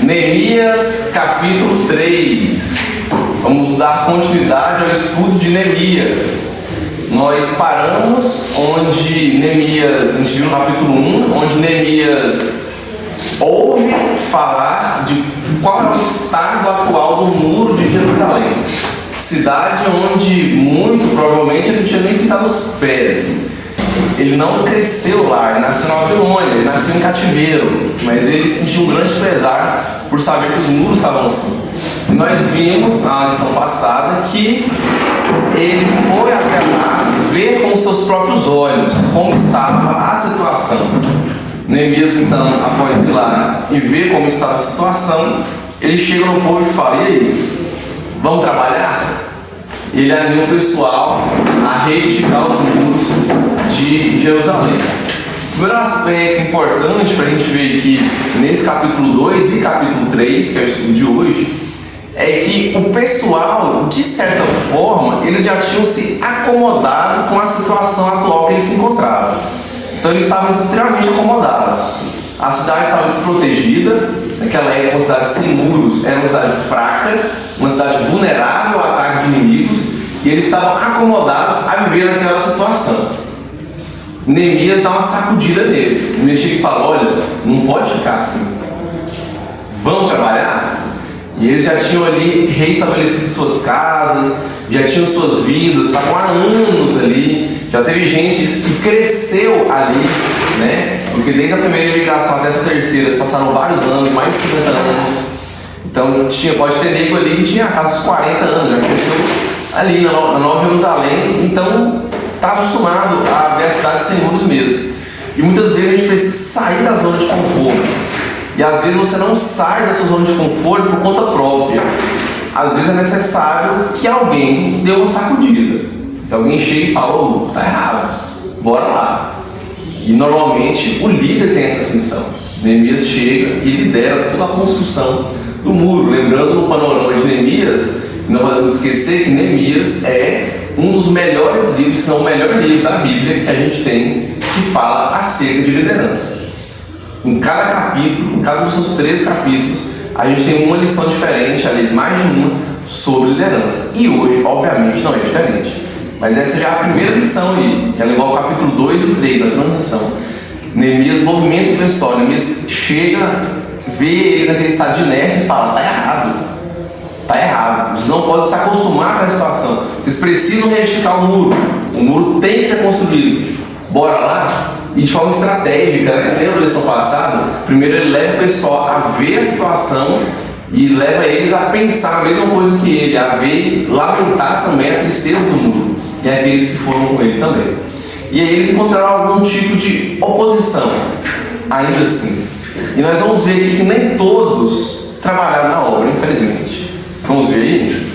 Neemias capítulo 3. Vamos dar continuidade ao estudo de Neemias. Nós paramos onde Neemias, a gente viu no capítulo 1, onde Neemias ouve falar de qual é o estado atual do muro de Jerusalém. Cidade onde muito provavelmente ele não tinha nem pisado os pés. Ele não cresceu lá, ele nasceu na Babilônia, ele nasceu em cativeiro, mas ele sentiu um grande pesar por saber que os muros estavam assim. E nós vimos na lição passada que ele foi até lá ver com seus próprios olhos como estava a situação. Neemias, então, após ir lá e ver como estava a situação, ele chega no povo e fala: e aí, vamos trabalhar? Ele anima o pessoal a reedificar os muros de Jerusalém. O primeiro aspecto importante para a gente ver aqui nesse capítulo 2 e capítulo 3, que é o estudo de hoje, é que o pessoal, de certa forma, eles já tinham se acomodado com a situação atual que eles se encontravam. Então eles estavam extremamente acomodados. A cidade estava desprotegida, naquela época uma cidade sem muros era uma cidade fraca, uma cidade vulnerável ao ataque de inimigos, e eles estavam acomodados a viver naquela situação. Neemias dá uma sacudida neles. Neemias chega e fala: olha, não pode ficar assim, vamos trabalhar? E eles já tinham ali reestabelecido suas casas, já tinham suas vidas, estavam há anos ali, já teve gente que cresceu ali, né? Porque desde a primeira imigração até essa terceira, eles passaram vários anos, mais de 50 anos. Então pode ter nego ali que tinha a casa dos 40 anos, já cresceu ali na Nova Jerusalém, então está acostumado a ver a cidade sem muros mesmo. E muitas vezes a gente precisa sair da zona de conforto. E às vezes você não sai da sua zona de conforto por conta própria. Às vezes é necessário que alguém dê uma sacudida. Que alguém chegue e fale: ô, tá errado, bora lá. E normalmente o líder tem essa função. Neemias chega e lidera toda a construção do muro. Lembrando no panorama de Neemias, não podemos esquecer que Neemias é um dos melhores livros, se não o melhor livro da Bíblia que a gente tem, que fala acerca de liderança. Em cada capítulo, em cada um dos seus 13 capítulos, a gente tem uma lição diferente, aliás, mais de uma, sobre liderança. E hoje, obviamente, não é diferente. Mas essa já é a primeira lição aí, que é levar o capítulo 2 e o 3, a transição. Neemias movimenta o pessoal, Neemias chega, vê eles naquele estado de inércia e fala: tá errado. Está errado, vocês não podem se acostumar com a situação, vocês precisam reedificar o muro tem que ser construído, bora lá? E de forma estratégica, né? Lembra da lição passada? Primeiro ele leva o pessoal a ver a situação e leva eles a pensar a mesma coisa que ele, a ver, lamentar também a tristeza do muro, e aqueles que foram com ele também. E aí eles encontraram algum tipo de oposição, ainda assim. E nós vamos ver aqui que nem todos trabalharam na obra, infelizmente. Vamos ver aí?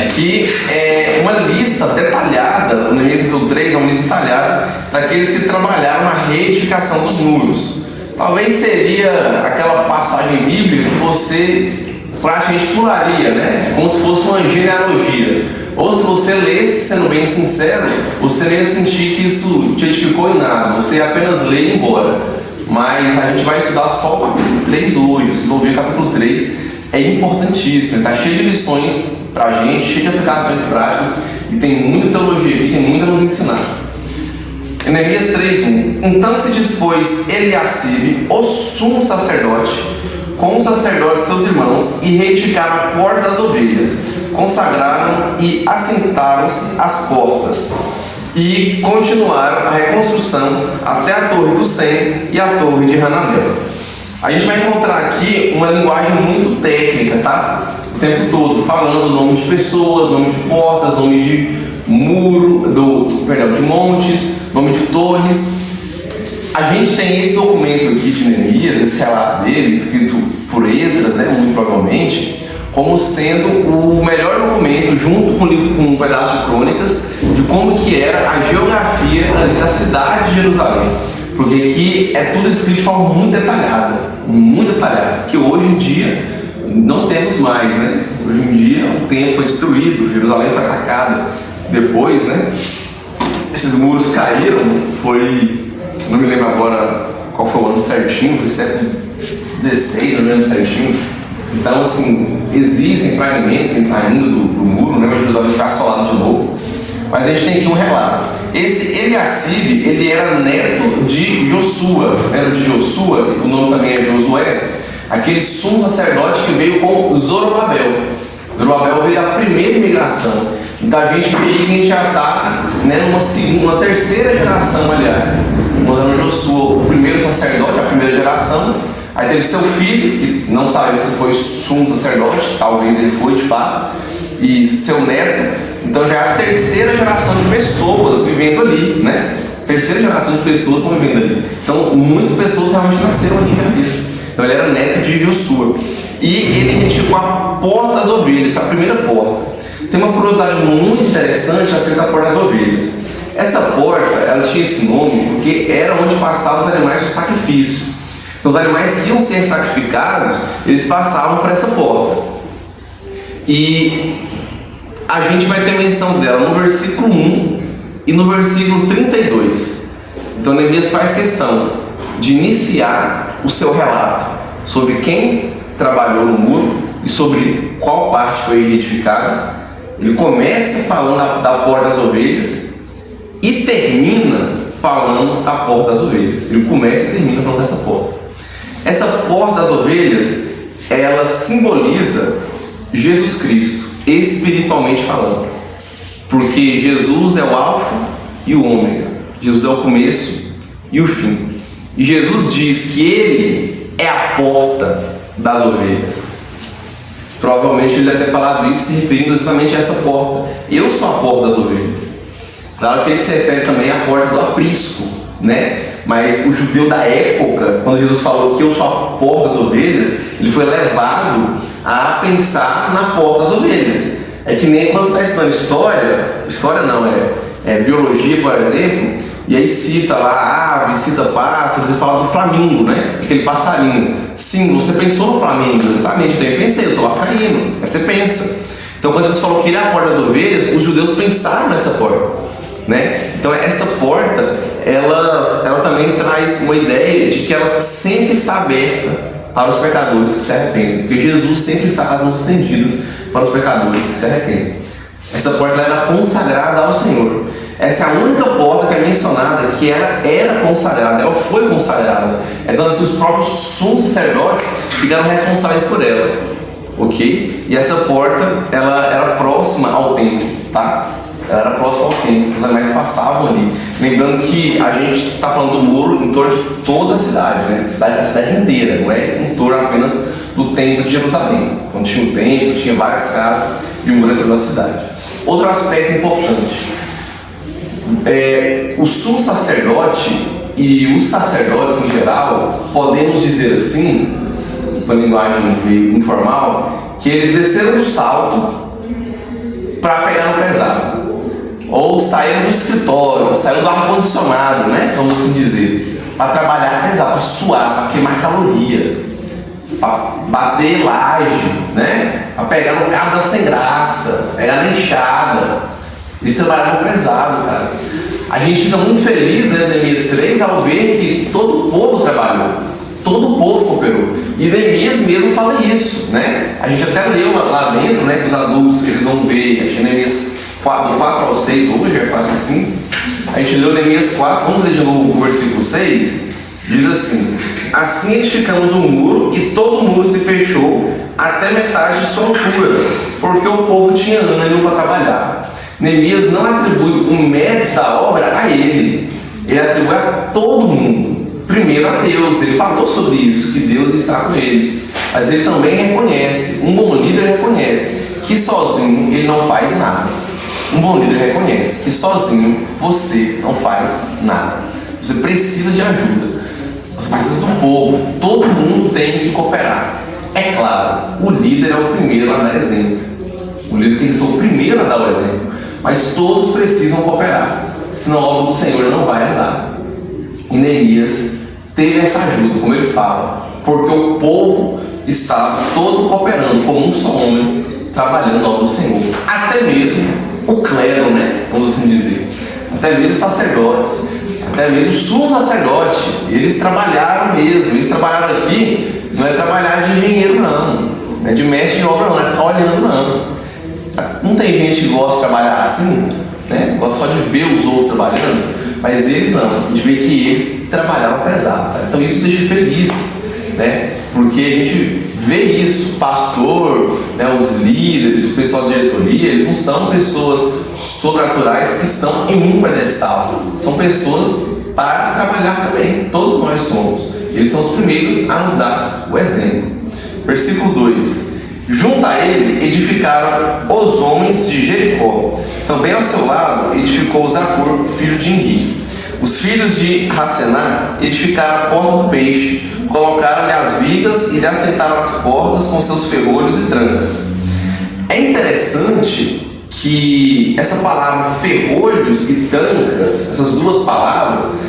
Aqui é uma lista detalhada, no capítulo 3 é uma lista detalhada daqueles que trabalharam na reedificação dos muros. Talvez seria aquela passagem bíblica que você praticamente pularia, né? Como se fosse uma genealogia. Ou se você lesse, sendo bem sincero, você não ia sentir que isso te edificou em nada, você ia apenas ler e ir embora. Mas a gente vai estudar só o capítulo 3 hoje, vocês vão ver o capítulo 3. É importantíssimo, está cheio de lições para a gente, cheio de aplicações práticas e tem muita teologia aqui, tem muito a nos ensinar. Em Neemias 3:1: então se dispôs Eliacibe, o sumo sacerdote, com os sacerdotes seus irmãos, e reedificaram a porta das ovelhas, consagraram e assentaram-se as portas, e continuaram a reconstrução até a torre do Sem e a torre de Hananel. A gente vai encontrar aqui uma linguagem muito técnica, tá? O tempo todo, falando nome de pessoas, nome de portas, nome de muro, de montes, nome de torres. A gente tem esse documento aqui de Neemias, esse relato dele, escrito por Esdras, né, muito provavelmente, como sendo o melhor documento, junto com um pedaço de crônicas, de como que era a geografia ali da cidade de Jerusalém. Porque aqui é tudo escrito de forma muito detalhada, que hoje em dia não temos mais, né? Hoje em dia o templo foi destruído, Jerusalém foi atacada. Depois, né? Esses muros caíram, não me lembro agora qual foi o ano certinho, foi século 16, não lembro certinho. Então, assim, existem fragmentos ainda do muro, né? Mas Jerusalém ficar assolado de novo. Mas a gente tem aqui um relato. Esse Eliacibe, ele era neto de Josua, era de Josua, o nome também é Josué, aquele sumo sacerdote que veio com Zorobabel. Zorobabel veio da primeira imigração. Então a gente vê que a gente já está, né, numa terceira geração, aliás. Nós vemos Josué, o primeiro sacerdote, a primeira geração. Aí teve seu filho, que não sabemos se foi sumo sacerdote, talvez ele foi de fato, e seu neto. Então já é a terceira geração de pessoas vivendo ali, né? Terceira geração de pessoas estão vivendo ali. Então muitas pessoas realmente nasceram ali mesmo. Então ele era neto de Josué. E ele identificou a porta das ovelhas, a primeira porta. Tem uma curiosidade muito interessante acerca da porta das ovelhas. Essa porta, ela tinha esse nome porque era onde passavam os animais do sacrifício. Então os animais que iam ser sacrificados, eles passavam por essa porta. E a gente vai ter menção dela no versículo 1 e no versículo 32. Então Neemias faz questão de iniciar o seu relato sobre quem trabalhou no muro e sobre qual parte foi edificada. Ele começa falando da porta das ovelhas e termina falando da porta das ovelhas. Ele começa e termina falando dessa porta. Essa porta das ovelhas, ela simboliza Jesus Cristo, espiritualmente falando. Porque Jesus é o alfa e o ômega. Jesus é o começo e o fim. E Jesus diz que Ele é a porta das ovelhas. Provavelmente ele deve ter falado isso se referindo exatamente a essa porta. Eu sou a porta das ovelhas. Claro que ele se refere também à porta do aprisco, né? Mas o judeu da época, quando Jesus falou que eu sou a porta das ovelhas, ele foi levado a pensar na porta das ovelhas. É que nem quando você está estudando biologia, por exemplo, e aí cita lá ave, cita pássaros, e fala do flamingo, né? Aquele passarinho. Sim, você pensou no flamingo, exatamente. Eu pensei, eu sou vascaíno. Mas você pensa. Então, quando Jesus falou que ele é a porta das ovelhas, os judeus pensaram nessa porta, né? Então, essa porta, ela também traz uma ideia de que ela sempre está aberta para os pecadores que se arrependem. Porque Jesus sempre está com as mãos estendidas para os pecadores que se arrependem. Essa porta era consagrada ao Senhor. Essa é a única porta que é mencionada que era consagrada, ela foi consagrada. É tanto que os próprios sumos sacerdotes ficaram responsáveis por ela, ok? E essa porta, ela era próxima ao templo, tá? Ela era próxima ao templo, os animais passavam ali. Lembrando que a gente está falando do muro em torno de toda a cidade, né? A cidade inteira, não é em torno apenas do templo de Jerusalém. Então tinha um templo, tinha várias casas e um muro em torno da cidade. Outro aspecto importante. O sumo sacerdote e os sacerdotes em geral, podemos dizer assim, com a linguagem meio informal, que eles desceram do salto para pegar no pesado, ou saíram do escritório, saíram do ar-condicionado, né? Vamos assim dizer, para trabalhar pesado, para suar, para queimar caloria, para bater laje, né? Para pegar no carro da sem graça, pegar na enxada. Eles trabalhavam pesado, cara. A gente fica muito feliz, né, Neemias 3, ao ver que todo o povo trabalhou, todo o povo cooperou. E Neemias mesmo fala isso, né? A gente até leu lá dentro, né, que os adultos eles vão ver, acho que Neemias 4 ao 6, hoje é 4 e 5. A gente leu Neemias 4, vamos ler de novo o versículo 6. Diz assim: assim edificamos o muro e todo o muro se fechou até metade de sua altura, porque o povo tinha ânimo para trabalhar. Neemias não atribui o mérito da obra a ele atribui a todo mundo. Primeiro a Deus, ele falou sobre isso, que Deus está com ele. Mas ele também reconhece, um bom líder reconhece que sozinho ele não faz nada. Um bom líder reconhece que sozinho você não faz nada. Você precisa de ajuda, você precisa do povo, todo mundo tem que cooperar. É claro, o líder é o primeiro a dar exemplo. O líder tem que ser o primeiro a dar o exemplo. Mas todos precisam cooperar, senão a obra do Senhor não vai andar. E Neemias teve essa ajuda, como ele fala, porque o povo estava todo cooperando, como um só homem, trabalhando na obra do Senhor. Até mesmo o clero, né? Vamos assim dizer. Até mesmo os sacerdotes, até mesmo o sumo sacerdote, eles trabalharam mesmo. Eles trabalharam aqui Não é trabalhar de engenheiro, não. Não é de mestre de obra, não. Não é ficar olhando, não. Não tem gente que gosta de trabalhar assim, né? Gosta só de ver os outros trabalhando, mas eles não. A gente vê que eles trabalharam pesado. Tá? Então isso deixa felizes, né? Porque a gente vê isso. O pastor, né, os líderes, o pessoal de diretoria, eles não são pessoas sobrenaturais que estão em um pedestal. São pessoas para trabalhar também. Todos nós somos. Eles são os primeiros a nos dar o exemplo. Versículo 2. Junto a ele edificaram os homens de Jericó. Também ao seu lado edificou Zacor, filho de Enri. Os filhos de Racená edificaram a porta do peixe, colocaram-lhe as vigas e lhe assentaram as portas com seus ferrolhos e trancas. É interessante que essa palavra ferrolhos e trancas, essas duas palavras,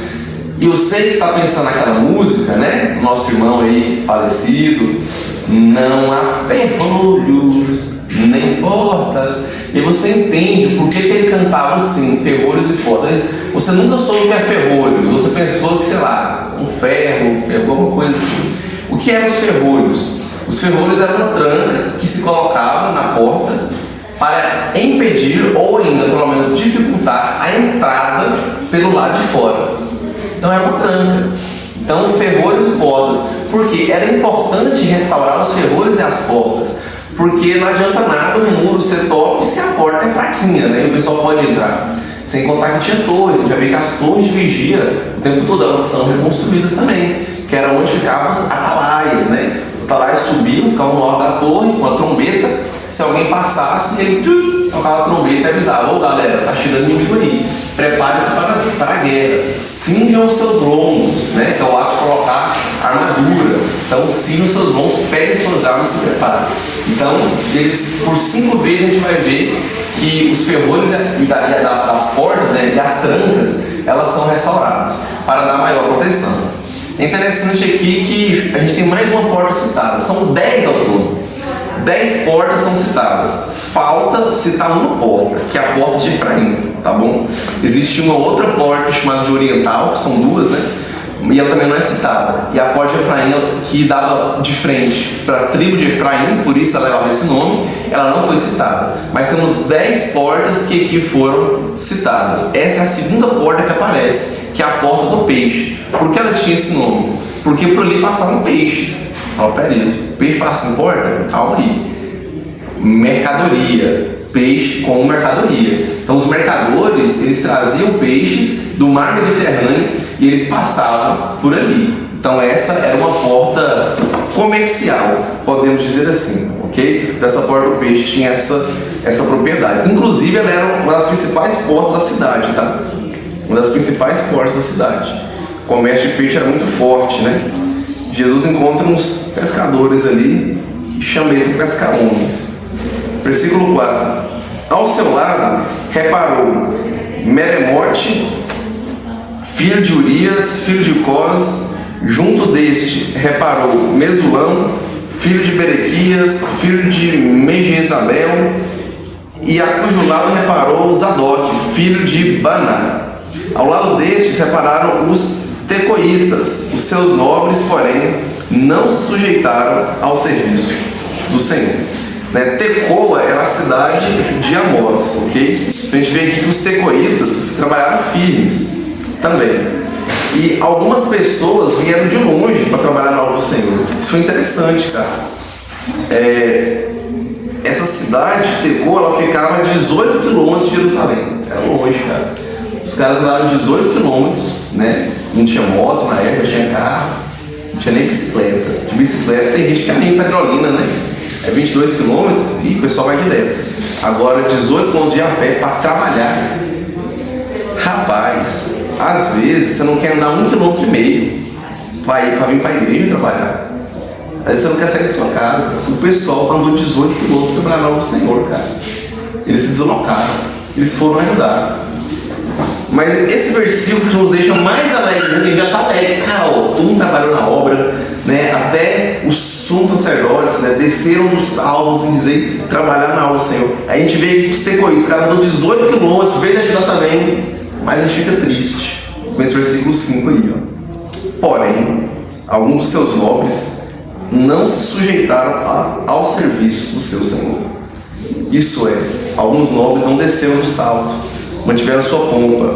e eu sei que você está pensando naquela música, né? Nosso irmão aí falecido, não há ferrolhos, nem portas. E você entende por que ele cantava assim, ferrolhos e portas. Você nunca soube o que é ferrolhos, você pensou que, sei lá, um ferro, alguma coisa assim. O que eram os ferrolhos? Os ferrolhos eram uma tranca que se colocava na porta para impedir ou ainda, pelo menos, dificultar a entrada pelo lado de fora. Então era uma tranca. Então, ferrolhos e portas. Porque era importante restaurar os ferrolhos e as portas. Porque não adianta nada um muro ser top se a porta é fraquinha, né? E o pessoal pode entrar. Sem contar que tinha torres. A gente já vê que as torres de vigia, o tempo todo, elas são reconstruídas também. Que era onde ficavam as atalaias, né? Os atalaias subiam, ficavam no alto da torre com a trombeta. Se alguém passasse, ele tocava a trombeta e avisava: ô galera, tá chegando inimigo aí. Prepare-se para a guerra. Cinjam os seus lombos, né? Que é o ato de colocar armadura. Então, cinjam os seus lombos, peguem suas armas e se preparem. Então, eles, por 5 vezes, a gente vai ver que os ferrolhos das portas, né, e as trancas, elas são restauradas para dar maior proteção. É interessante aqui que a gente tem mais uma porta citada. São 10 ao todo. 10 portas são citadas. Falta citar uma porta, que é a porta de Efraim, tá bom? Existe uma outra porta chamada de Oriental, que são 2, né? E ela também não é citada. E a porta de Efraim, que dava de frente para a tribo de Efraim, por isso ela leva esse nome, ela não foi citada. Mas temos 10 portas que aqui foram citadas. Essa é a segunda porta que aparece, que é a porta do peixe. Por que ela tinha esse nome? Porque por ali passavam peixes. Ó, peraí, peixe passa em porta? Calma aí. Mercadoria, peixe como mercadoria. Então os mercadores, eles traziam peixes do mar Mediterrâneo e eles passavam por ali. Então essa era uma porta comercial, podemos dizer assim, ok? Então essa porta do peixe tinha essa propriedade. Inclusive ela era uma das principais portas da cidade, tá? Uma das principais portas da cidade. O comércio de peixe era muito forte, né? Jesus encontra uns pescadores ali e chama eles de pesca-homens. Versículo 4. Ao seu lado reparou Meremote, filho de Urias, filho de Cós. Junto deste reparou Mesulão, filho de Berequias, filho de Mejezabel. E a cujo lado reparou Zadok, filho de Baná. Ao lado destes repararam os tecoitas. Os seus nobres, porém, não se sujeitaram ao serviço do Senhor. Tecoa era a cidade de Amós, ok? A gente vê aqui que os tecoitas trabalharam firmes também. E algumas pessoas vieram de longe para trabalhar na obra do Senhor. Isso foi interessante, cara. Essa cidade, Tecoa, ela ficava a 18 quilômetros de Jerusalém. Era longe, cara. Os caras andaram 18 quilômetros, né? Não tinha moto na época, tinha carro, não tinha nem bicicleta. De bicicleta tem gente que caminha em Petrolina, né? É 22 quilômetros e o pessoal vai direto. Agora 18 quilômetros de a pé para trabalhar. Rapaz, às vezes você não quer andar 1,5 km para vir para a igreja trabalhar. Às vezes você não quer sair de sua casa. O pessoal andou 18 quilômetros para trabalhar no Senhor, cara. Eles se deslocaram, eles foram ajudar. Mas esse versículo nos deixa mais alegre, porque já está alegre. Cara, todo mundo trabalhou na obra, né? Até os sumos sacerdotes, né, desceram dos altos em dizer trabalhar na obra do Senhor. Aí a gente vê que os tecoitas, os caras andam 18 quilômetros, veio ajudar também, mas a gente fica triste com esse versículo 5 aí, ó. Porém, alguns dos seus nobres não se sujeitaram ao serviço do seu Senhor. Isso é, alguns nobres não desceram do salto, mantiveram sua pompa.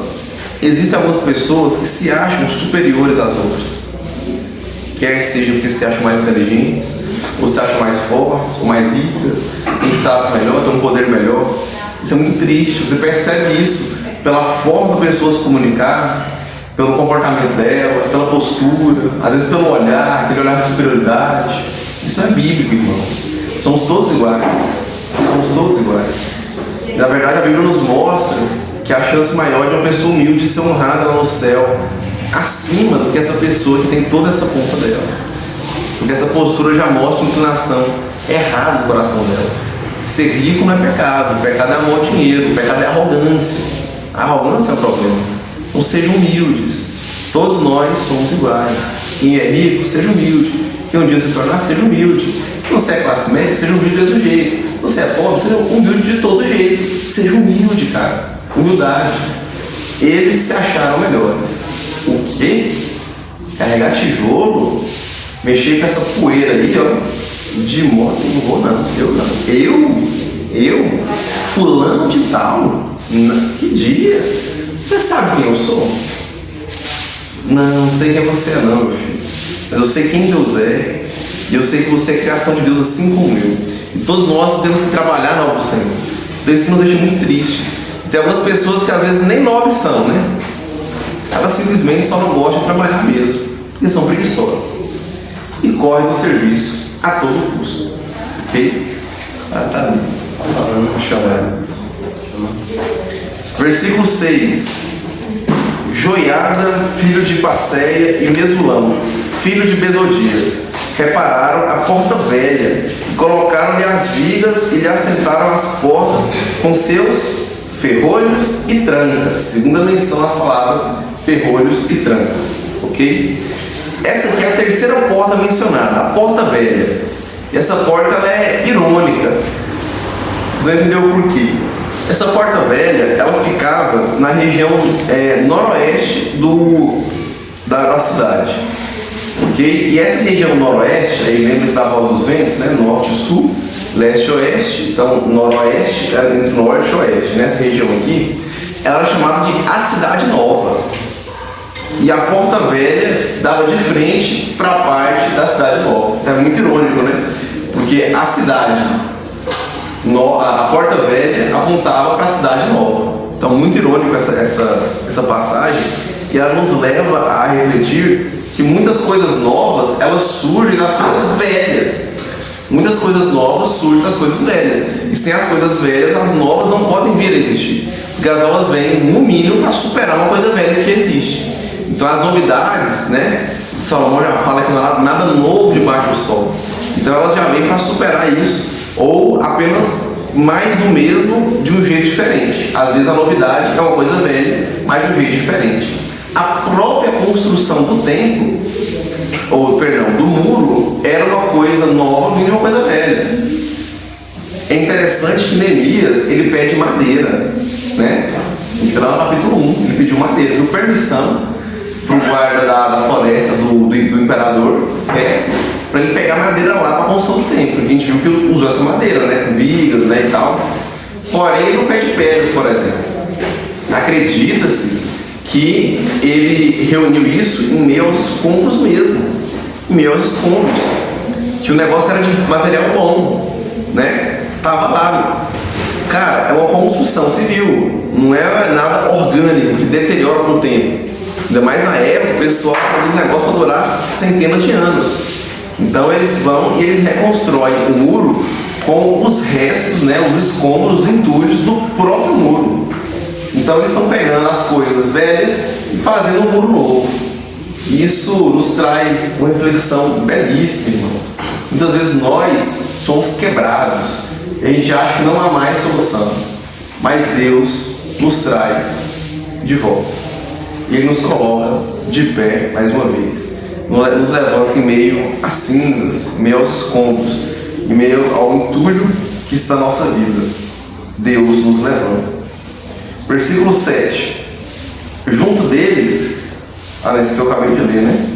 Existem algumas pessoas que se acham superiores às outras, quer seja porque se acham mais inteligentes, ou se acham mais fortes, ou mais ricas, tem status melhor, tem um poder melhor. Isso é muito triste. Você percebe isso pela forma da pessoa se comunicar, pelo comportamento dela, pela postura, às vezes pelo olhar, aquele olhar de superioridade. Isso não é bíblico, irmãos. Somos todos iguais. Somos todos iguais. Na verdade, a Bíblia nos mostra que a chance maior de uma pessoa humilde ser honrada lá no céu, acima do que essa pessoa que tem toda essa pompa dela. Porque essa postura já mostra uma inclinação errada no coração dela. Ser rico não é pecado. O pecado é amor ao dinheiro. O pecado é arrogância. A arrogância é o problema. Então sejam humildes. Todos nós somos iguais. Quem é rico, seja humilde. Quem um dia se tornar, seja humilde. Se você é classe média, seja humilde do mesmo jeito. Se você é pobre, seja humilde de todo jeito. Seja humilde, cara. Humildade. Eles se acharam melhores. O quê? Carregar tijolo? Mexer com essa poeira aí, ó. De moto, não vou não. Eu não. Eu? Fulano de tal? Que dia? Você sabe quem eu sou? Não sei quem você é não, meu filho. Mas eu sei quem Deus é. E eu sei que você é criação de Deus assim como eu. E todos nós temos que trabalhar na obra do Senhor. Então isso nos deixa muito tristes. Tem algumas pessoas que às vezes nem nobres são, né? Elas simplesmente só não gostam de trabalhar mesmo. Porque são preguiçosas. E correm do serviço a todo custo. Ok? Tá ali. Chama ela. Versículo 6. Joiada, filho de Passeia, e Mesulam, filho de Bezodias, repararam a porta velha, e colocaram-lhe as vigas e lhe assentaram as portas com seus ferrolhos e trancas. Segunda menção às palavras ferrolhos e trancas. Ok? Essa aqui é a terceira porta mencionada, a porta velha. E essa porta ela é irônica. Vocês vão entender o porquê. Essa porta velha, ela ficava na região noroeste da cidade. Ok? E essa região noroeste, aí lembra essa voz dos ventos, né? Norte, sul, leste e oeste. Então, noroeste era entre norte e oeste. Nessa região aqui, ela era chamada de a Cidade Nova. E a porta velha dava de frente para a parte da Cidade Nova. Então é muito irônico, né? Porque a cidade, a porta velha, apontava para a Cidade Nova. Então muito irônico essa passagem. E ela nos leva a refletir que muitas coisas novas, elas surgem das coisas velhas. Muitas coisas novas surgem das coisas velhas. E sem as coisas velhas, as novas não podem vir a existir. Porque as novas vêm, no mínimo, para superar uma coisa velha que existe. Então as novidades, né? Salomão já fala que não há nada novo debaixo do sol. Então elas já vêm para superar isso. Ou apenas mais do mesmo de um jeito diferente. Às vezes a novidade é uma coisa velha, mas de um jeito diferente. A própria construção do templo, do muro, era uma coisa nova vindo de uma coisa velha. É interessante que Neemias, ele pede madeira, né? Então lá no capítulo 1, ele pediu madeira, deu permissão para o guarda da floresta do imperador Persa, para ele pegar madeira lá para a construção do templo. A gente viu que ele usou essa madeira, né? Com vigas, né? E tal. Porém, ele não pede pedras, por exemplo. Acredita-se que ele reuniu isso em meio aos escombros mesmo. Em meio aos escombros. Que o negócio era de material bom, né? Tava lá. Cara, é uma construção civil. Não é nada orgânico que deteriora com o tempo. Ainda mais na época, o pessoal fazia os negócios para durar centenas de anos. Então eles vão e eles reconstroem o muro com os restos, né, os escombros, os entulhos do próprio muro. Então eles estão pegando as coisas velhas e fazendo um muro novo. Isso nos traz uma reflexão belíssima, irmãos. Muitas vezes nós somos quebrados e a gente acha que não há mais solução. Mas Deus nos traz de volta. E Ele nos coloca de pé mais uma vez. Nos levanta em meio às cinzas, em meio aos escombros, em meio ao entulho que está na nossa vida. Deus nos levanta. Versículo 7. Junto deles, esse que eu acabei de ler, né?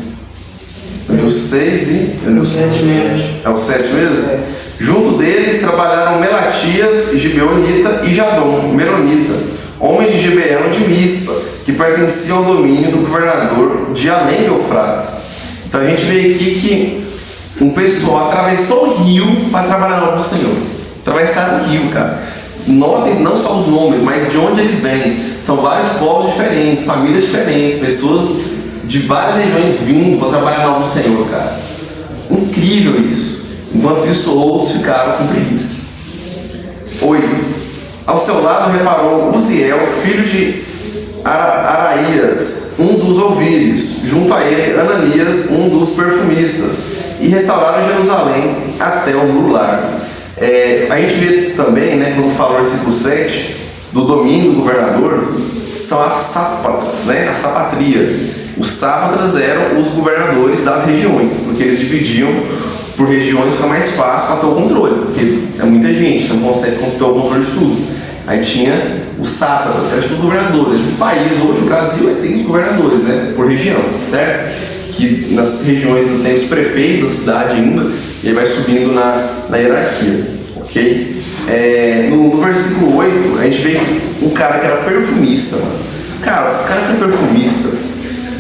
Eu li o 6 e... Eu li o 7 mesmo. É o 7 mesmo? Junto deles trabalharam Melatias, Gibeonita, e Jadom, Meronita, homens de Gibeão de Mispa, que pertenciam ao domínio do governador de além do Eufrates. Então a gente vê aqui que um pessoal atravessou o rio para trabalhar na obra do Senhor. Atravessaram o rio, cara. Notem não só os nomes, mas de onde eles vêm. São vários povos diferentes, famílias diferentes, pessoas de várias regiões vindo para trabalhar na obra do Senhor, cara. Incrível isso. Enquanto isso, outros ficaram com preguiça. 8. Ao seu lado reparou Uziel, filho de Araías, um dos ouvires, junto a ele Ananias, um dos perfumistas, e restauraram Jerusalém até o muro largo. A gente vê também, né, quando fala no versículo 7, do domínio do governador, são as sápatas, né, as sapatrias. Os sápatas eram os governadores das regiões, porque eles dividiam por regiões, fica mais fácil para ter o controle, porque é muita gente, você não consegue ter o controle de tudo. Aí tinha os sátrapas, certo? Os governadores do país. Hoje o Brasil tem os governadores, né? Por região, certo? Que nas regiões tem os prefeitos da cidade ainda, e aí vai subindo na hierarquia, ok? No versículo 8, a gente vê um cara que era perfumista, mano. Cara, o cara que é perfumista,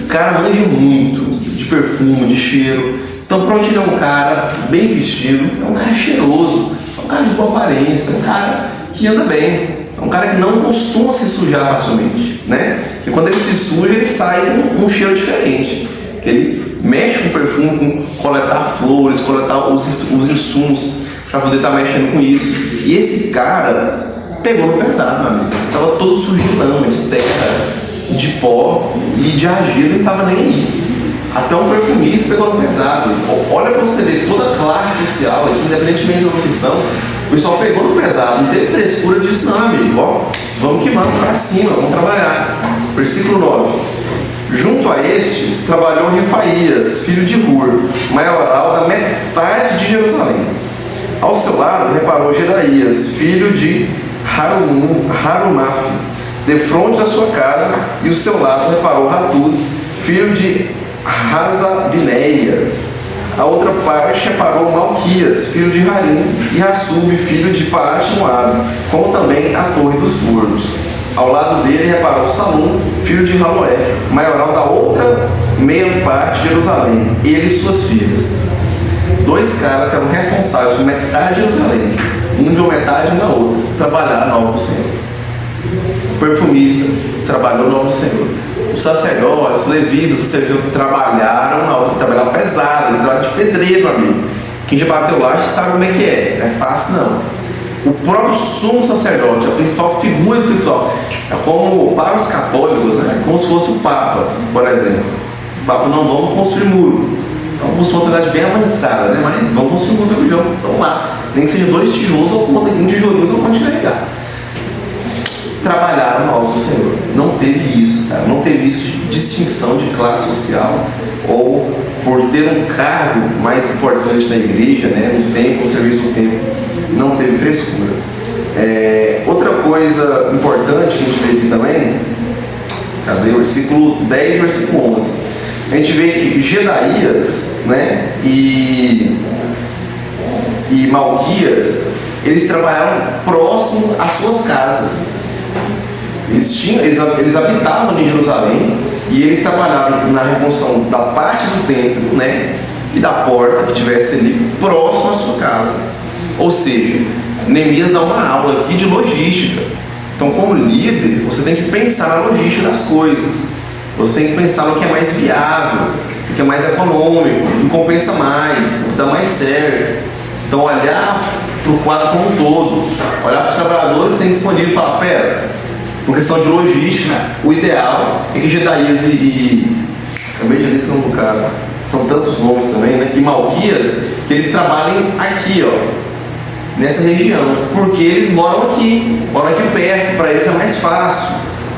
o cara manja muito de perfume, de cheiro. Então, pronto, ele é um cara bem vestido, é um cara cheiroso, é um cara de boa aparência, é um cara que anda bem, é um cara que não costuma se sujar facilmente, né? Que quando ele se suja, ele sai com um cheiro diferente, que ele mexe com perfume, com coletar flores, coletar os insumos para poder estar mexendo com isso. E esse cara pegou no pesado, meu amigo. Estava todo sujo de lama, de terra, de pó e de argila, ele não estava nem aí. Até um perfumista pegou no pesado. Olha para você ver, toda a classe social aqui, independentemente da profissão, o pessoal pegou no pesado, não teve frescura disso não, amigo. Ó, vamos que vamos para cima, vamos trabalhar. Versículo 9. Junto a estes trabalhou Refaías, filho de Hur, maioral da metade de Jerusalém. Ao seu lado reparou Gedaías, filho de Harumaf, defronte da sua casa, e o seu lado reparou Ratuz, filho de Razabinéias. A outra parte reparou Malquias, filho de Harim, e Hassub, filho de Paate-Moabe, como também a Torre dos Fornos. Ao lado dele reparou Salum, filho de Haloé, maioral da outra meia parte de Jerusalém, ele e suas filhas. Dois caras que eram responsáveis por metade de Jerusalém, um de uma metade e um da outra, trabalharam na obra do Senhor. O perfumista trabalhou na obra do Senhor. Os sacerdotes, os levitas, trabalharam na obra, trabalharam pesado, trabalharam de pedreiro, meu amigo. Quem já bateu lá já sabe como é que é, não é fácil não. O próprio sumo sacerdote, a principal figura espiritual, é como para os católicos, né? Como se fosse o Papa, por exemplo. O Papa não vamos construir muro. Então, uma autoridade bem avançada, né? Mas vamos construir um muro, vamos lá. Nem que seja 2 tijolos ou um tijolinho que eu continuo a ligar. Trabalharam na obra do Senhor. Não teve isso, cara. Não teve isso de distinção de classe social ou por ter um cargo mais importante na igreja, né? No tempo, no serviço do tempo. Não teve frescura. Outra coisa importante que a gente vê aqui também, cadê? Versículo 10, versículo 11. A gente vê que Gedaías, né? E Malquias, eles trabalharam próximo às suas casas. Eles habitavam em Jerusalém e eles trabalhavam na reconstrução da parte do templo, né, e da porta que tivesse ali próximo à sua casa. Ou seja, Neemias dá uma aula aqui de logística. Então, como líder, você tem que pensar na logística das coisas. Você tem que pensar no que é mais viável, no que é mais econômico, no que compensa mais, no que dá mais certo. Então, olhar para o quadro como um todo, olhar para os trabalhadores que têm disponível e falar: pera, por questão de logística, o ideal é que Gedaías acabei de ler esse nome do cara, são tantos nomes também, né? E Malquias, que eles trabalhem aqui, ó, nessa região, porque eles moram aqui perto, para eles é mais fácil,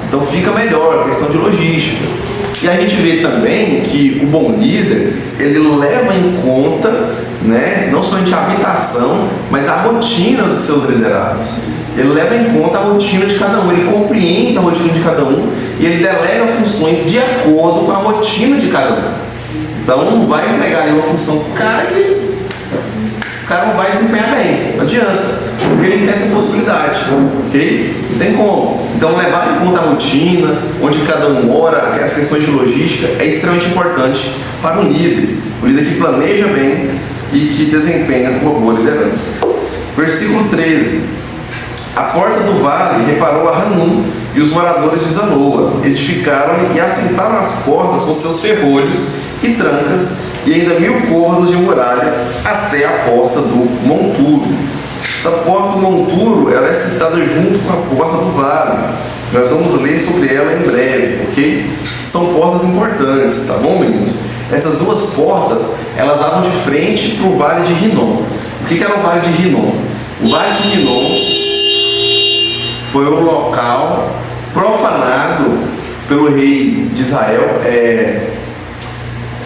então fica melhor, questão de logística. E a gente vê também que o bom líder, ele leva em conta, né, não somente a habitação, mas a rotina dos seus liderados. Ele leva em conta a rotina de cada um, ele compreende a rotina de cada um e ele delega funções de acordo com a rotina de cada um. Então não vai entregar ali uma função pro cara que o cara não vai desempenhar bem, não adianta, porque ele tem essa possibilidade, ok? Não tem como. Então levar em conta a rotina, onde cada um mora, as questões de logística, é extremamente importante para um líder que planeja bem e que desempenha uma boa liderança. Versículo 13: a porta do vale reparou a Hanum e os moradores de Zanoa, edificaram-lhe e assentaram as portas com seus ferrolhos e trancas, e ainda 1000 côvados de muralha até a porta do monturo. Essa porta do monturo, ela é citada junto com a porta do vale. Nós vamos ler sobre ela em breve, ok? São portas importantes, tá bom, meninos? Essas duas portas, elas davam de frente para o Vale de Rinom. O que era o Vale de Rinom? O Vale de Rinom foi o local profanado pelo rei de Israel,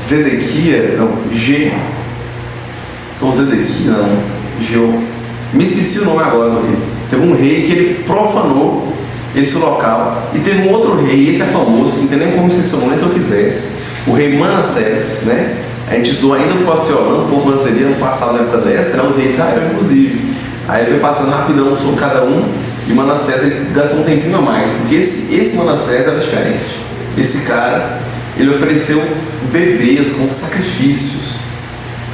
Zedequias, me esqueci o nome agora do rei. Teve um rei que ele profanou esse local, e teve um outro rei, esse é famoso, não tem nem como esquecer o nome, se eu quisesse, o rei Manassés, né? A gente estudou ainda o pastor Orlando, o povo Manassés no passado, na época dessa, né? Os reis de Israel, inclusive. Aí ele foi passando rapidão sobre cada um, e Manassés ele gastou um tempinho a mais, porque esse Manassés era diferente. Esse cara, ele ofereceu bebês como sacrifícios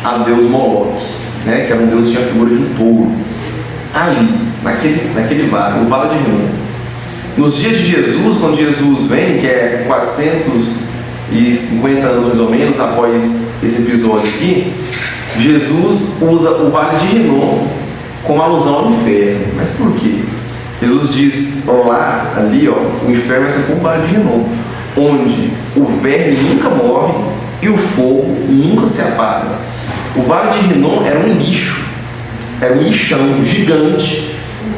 a Deus Moloque, né? Que era um deus que tinha a figura de um touro. Ali, naquele vale, o Vale de Rinom. Nos dias de Jesus, quando Jesus vem, que é 450 anos mais ou menos após esse episódio aqui, Jesus usa o Vale de Rinom como alusão ao inferno. Mas por quê? Jesus diz lá, ali, ó, o inferno vai ser como o Vale de Rinom, onde o verme nunca morre e o fogo nunca se apaga. O Vale de Rinom era um lixo, era um lixão gigante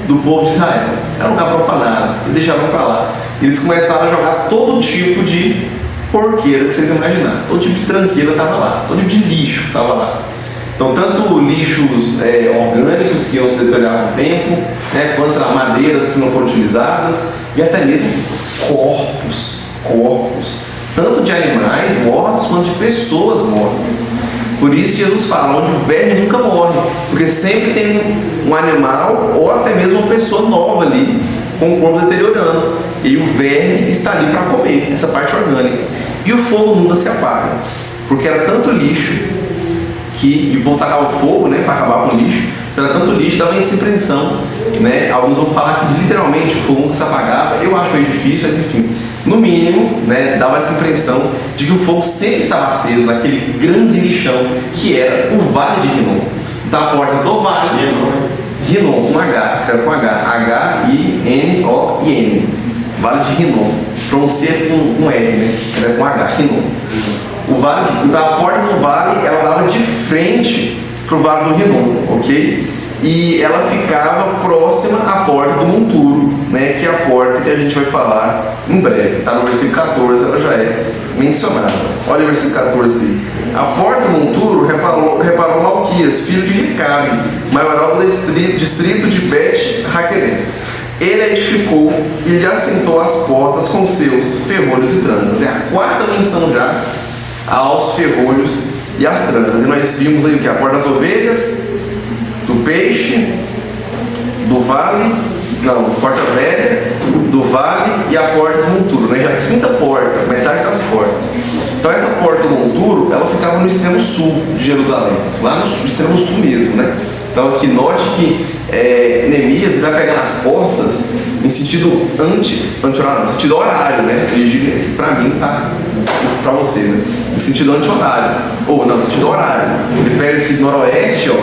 do povo de Israel. Era um lugar profanado, e deixavam para lá. Eles começaram a jogar todo tipo de porqueira que vocês imaginarem, todo tipo de tranqueira estava lá, todo tipo de lixo estava lá. Então, tanto lixos orgânicos que iam se deteriorar com o tempo, né, quanto madeiras que não foram utilizadas, e até mesmo corpos, tanto de animais mortos quanto de pessoas mortas. Por isso Jesus fala, onde o verme nunca morre, porque sempre tem um animal ou até mesmo uma pessoa nova ali, com o corpo deteriorando, e o verme está ali para comer, essa parte orgânica. E o fogo nunca se apaga, porque era tanto lixo, e o povo tacava fogo, né, para acabar com o lixo, era tanto lixo, dava essa impressão, né, alguns vão falar que literalmente o fogo nunca se apagava, eu acho meio difícil, mas enfim, no mínimo, né, dava essa impressão de que o fogo sempre estava aceso naquele grande lixão que era o Vale de Rinom. Da porta do Vale, Rinom, com H, escreve com H, H-I-N-O-I-N, Vale de Rinom, pronuncia com R, né, escreve com H, Rinom. O vale, então a porta do vale, ela dava de frente para o Vale do Rinom, ok? E ela ficava próxima à porta do monturo, né? Que é a porta que a gente vai falar em breve. Está no versículo 14, ela já é mencionada. Olha o versículo 14. A porta do monturo reparou Malquias, filho de Recabe, maioral do distrito de Bet-Raquerem. Ele edificou e lhe assentou as portas com seus ferrolhos e trancas. É a quarta menção já aos ferrolhos e às trancas. E nós vimos aí o que? A porta das ovelhas, do peixe, do vale, não, porta velha, do vale e a porta do monturo, né? Já a quinta porta, metade das portas. Então essa porta do monturo, ela ficava no extremo sul de Jerusalém, lá no extremo sul mesmo, né? Então aqui note que Neemias vai pegar nas portas em sentido anti-horário, sentido horário, né? Para mim tá para vocês, né? Em sentido anti-horário, ou não, sentido horário. Ele pega aqui do noroeste, ó,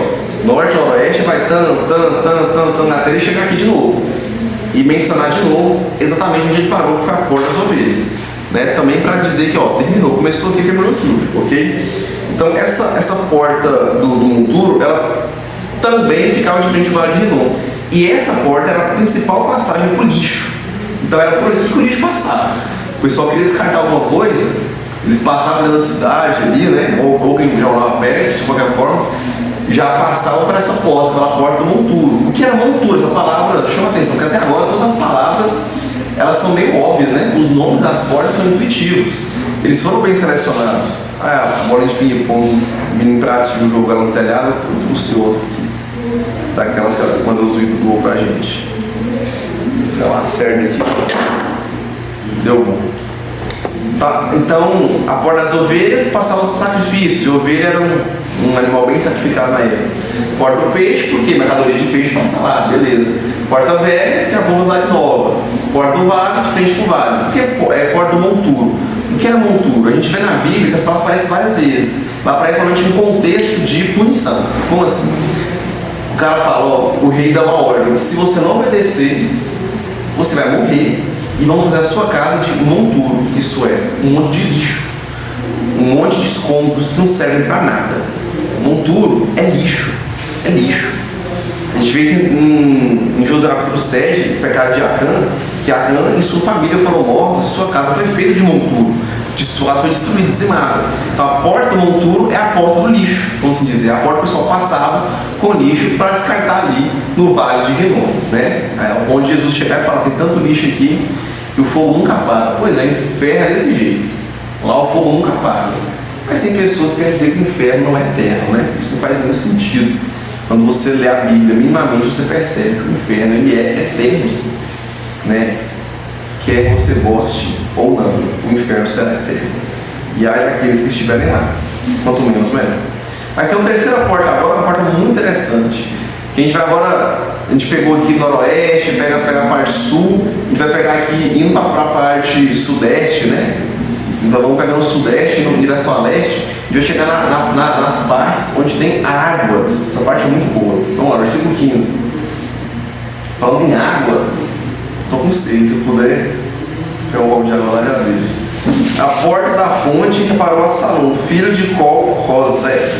norte, noroeste, vai até ele chegar aqui de novo e mencionar de novo exatamente onde ele parou, que foi a porta das ovelhas, né? Também para dizer que, ó, terminou, começou aqui, terminou aqui, ok? Então essa porta do monturo, ela também ficava de frente ao Vale de Rinom. E essa porta era a principal passagem para o lixo. Então era por aqui que o lixo passava. O pessoal queria descartar alguma coisa, eles passavam dentro da cidade ali, né? Ou quem já morava perto, de qualquer forma, já passavam para essa porta, pela porta do monturo. O que era monturo? Essa palavra chama atenção, porque até agora todas as palavras elas são meio óbvias, né? Os nomes das portas são intuitivos. Eles foram bem selecionados. A bola de ping-pong, menino pratinho, jogando no telhado, eu trouxe outro aqui. Daquelas que quando eu Zuído doou pra gente. Dá uma cerda aqui. Deu bom. Tá, então, a porta das ovelhas passava o sacrifício. A ovelha era um animal bem sacrificado na época. Porta do peixe, porque mercadoria de peixe passa lá, beleza. Porta velha, que é a Velocidade Nova. Porta do vale, de frente pro vale. Porque é porta do monturo. O que era monturo? A gente vê na Bíblia que essa palavra aparece várias vezes. Mas aparece somente em contexto de punição. Como assim? O cara fala, o rei dá uma ordem. Se você não obedecer, você vai morrer. E vão fazer a sua casa de monturo. Isso é, um monte de lixo. Um monte de escombros que não servem para nada. Monturo é lixo. É lixo. A gente vê que em Josué capítulo 7, o pecado de Acã, que Acã e sua família foram mortos, sua casa foi feita de monturo, sua casa foi destruída, dizimada. Então a porta do monturo é a porta do lixo, vamos dizer, a porta que o pessoal passava com lixo para descartar ali no vale de Renon, né? Onde Jesus chegar e falar, tem tanto lixo aqui que o fogo nunca para. Pois é, inferno é desse jeito, lá o fogo nunca para. Mas tem pessoas que querem dizer que o inferno não é eterno, né? Isso não faz nenhum sentido. Quando você lê a Bíblia, minimamente você percebe que o inferno ele é eterno, né? Quer você goste ou não, o inferno será eterno. E aí daqueles que estiverem lá, quanto menos melhor. Mas tem uma terceira porta agora, uma porta muito interessante. Que a gente vai agora, a gente pegou aqui noroeste, pega a parte sul, a gente vai pegar aqui indo para a parte sudeste, né? Então vamos pegar o sudeste em direção a leste. A gente vai chegar nas partes onde tem águas. Essa parte é muito boa. Vamos lá, versículo 15. Falando em água, estou com sede, se puder pegar um copo de água lá, agradeço. A porta da fonte reparou a Salom, filho de Col-Rosé,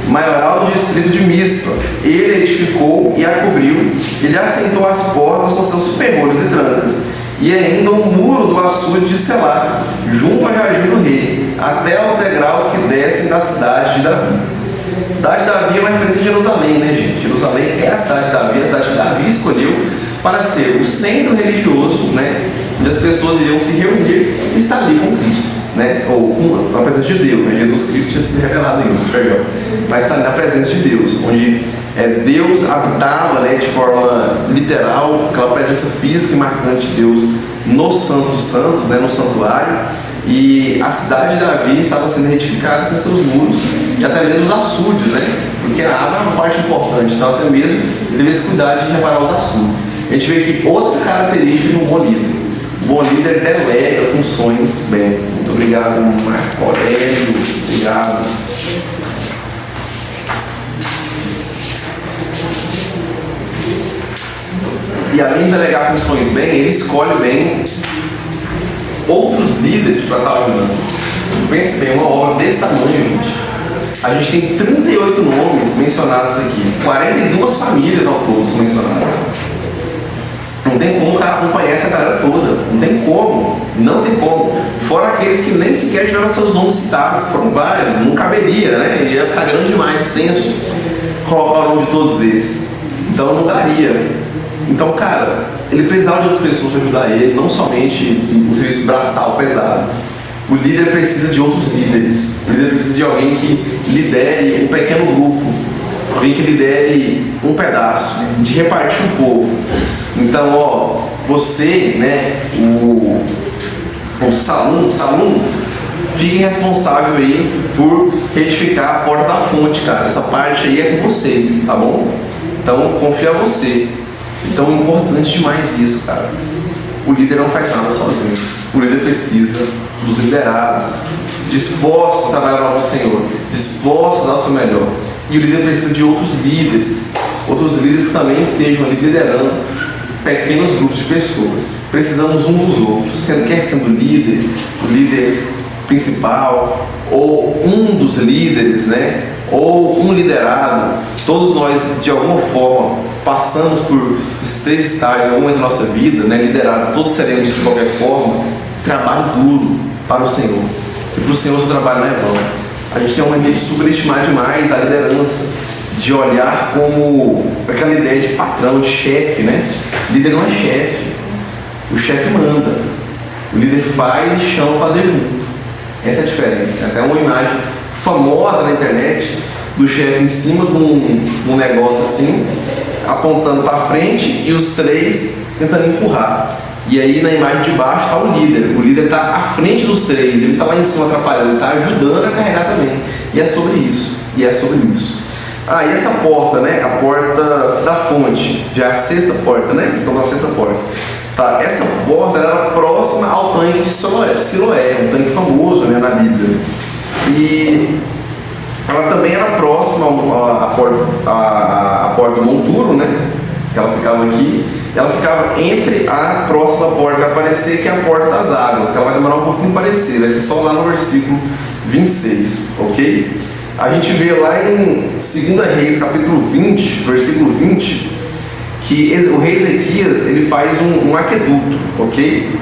maioral do distrito de Mispa. Ele edificou e a cobriu. Ele assentou as portas com seus ferrolhos e trancas, e ainda o muro do açude de Selá, junto ao jardim do rei, até aos degraus que descem da cidade de Davi. A cidade de Davi é uma referência a Jerusalém, né, gente? Jerusalém é a cidade de Davi, a cidade que Davi escolheu para ser o centro religioso, né, onde as pessoas iriam se reunir e estar ali com Cristo, né, ou na presença de Deus, né? Jesus Cristo tinha sido revelado ainda, perdão, mas estar ali na presença de Deus, onde Deus habitava, né, de forma literal, aquela presença física e marcante de Deus no Santo dos Santos, né, no santuário. E a cidade de Davi estava sendo edificada com seus muros e até mesmo os açudes, né? Porque a água é uma parte importante, então até mesmo ele teve esse cuidado de reparar os açudes. A gente vê aqui outra característica de um bom líder. O bom líder delega funções bem. Muito obrigado, Marco Aurélio. Obrigado. E além de delegar funções bem, ele escolhe bem outros líderes para estar ajudando. Pense bem, uma obra desse tamanho, gente. A gente tem 38 nomes mencionados aqui, 42 famílias ao todo mencionadas. Não tem como o cara acompanhar essa galera toda. Não tem como. Não tem como. Fora aqueles que nem sequer tiveram seus nomes citados. Foram vários. Não caberia, né? Ia ficar grande demais, extenso, colocar o nome de todos esses. Então não daria. Então, cara, ele precisava de outras pessoas para ajudar ele, não somente um serviço braçal pesado. O líder precisa de outros líderes. O líder precisa de alguém que lidere um pequeno grupo, alguém que lidere um pedaço, de repartir o povo. Então, você, né, o Salum, fique responsável aí por retificar a porta da fonte, cara. Essa parte aí é com vocês, tá bom? Então, confia a você. Então é importante demais isso, cara. O líder não faz nada sozinho. O líder precisa dos liderados, dispostos a trabalhar para o Senhor, dispostos a dar o seu melhor. E o líder precisa de outros líderes que também estejam ali liderando pequenos grupos de pessoas. Precisamos um dos outros, quer sendo o líder principal, ou um dos líderes, né? Ou um liderado. Todos nós, de alguma forma, passamos por esses 3 estágios em algum momento da nossa vida, né? Liderados, todos seremos de qualquer forma. Trabalho duro para o Senhor. E para o Senhor o seu trabalho não é vão. A gente tem uma ideia de subestimar demais a liderança, de olhar como aquela ideia de patrão, de chefe, né? Líder não é chefe. O chefe manda, o líder faz e chama fazer junto. Essa é a diferença. Até uma imagem famosa na internet do chefe em cima de um negócio assim, apontando para frente e os três tentando empurrar. E aí na imagem de baixo está o líder está à frente dos três, ele está lá em cima atrapalhando, ele está ajudando a carregar também. E é sobre isso, e essa porta, né, a porta da fonte, já é a sexta porta, né, estão na sexta porta. Tá, essa porta era próxima ao tanque de Siloé, um tanque famoso, né, na Bíblia. E ela também era próxima à porta do monturo, né, que ela ficava aqui. Ela ficava entre a próxima porta que vai aparecer, que é a porta das águas, que ela vai demorar um pouquinho para aparecer, vai ser só lá no versículo 26, ok? A gente vê lá em 2 Reis, capítulo 20, versículo 20, que o rei Ezequias, ele faz um aqueduto, ok?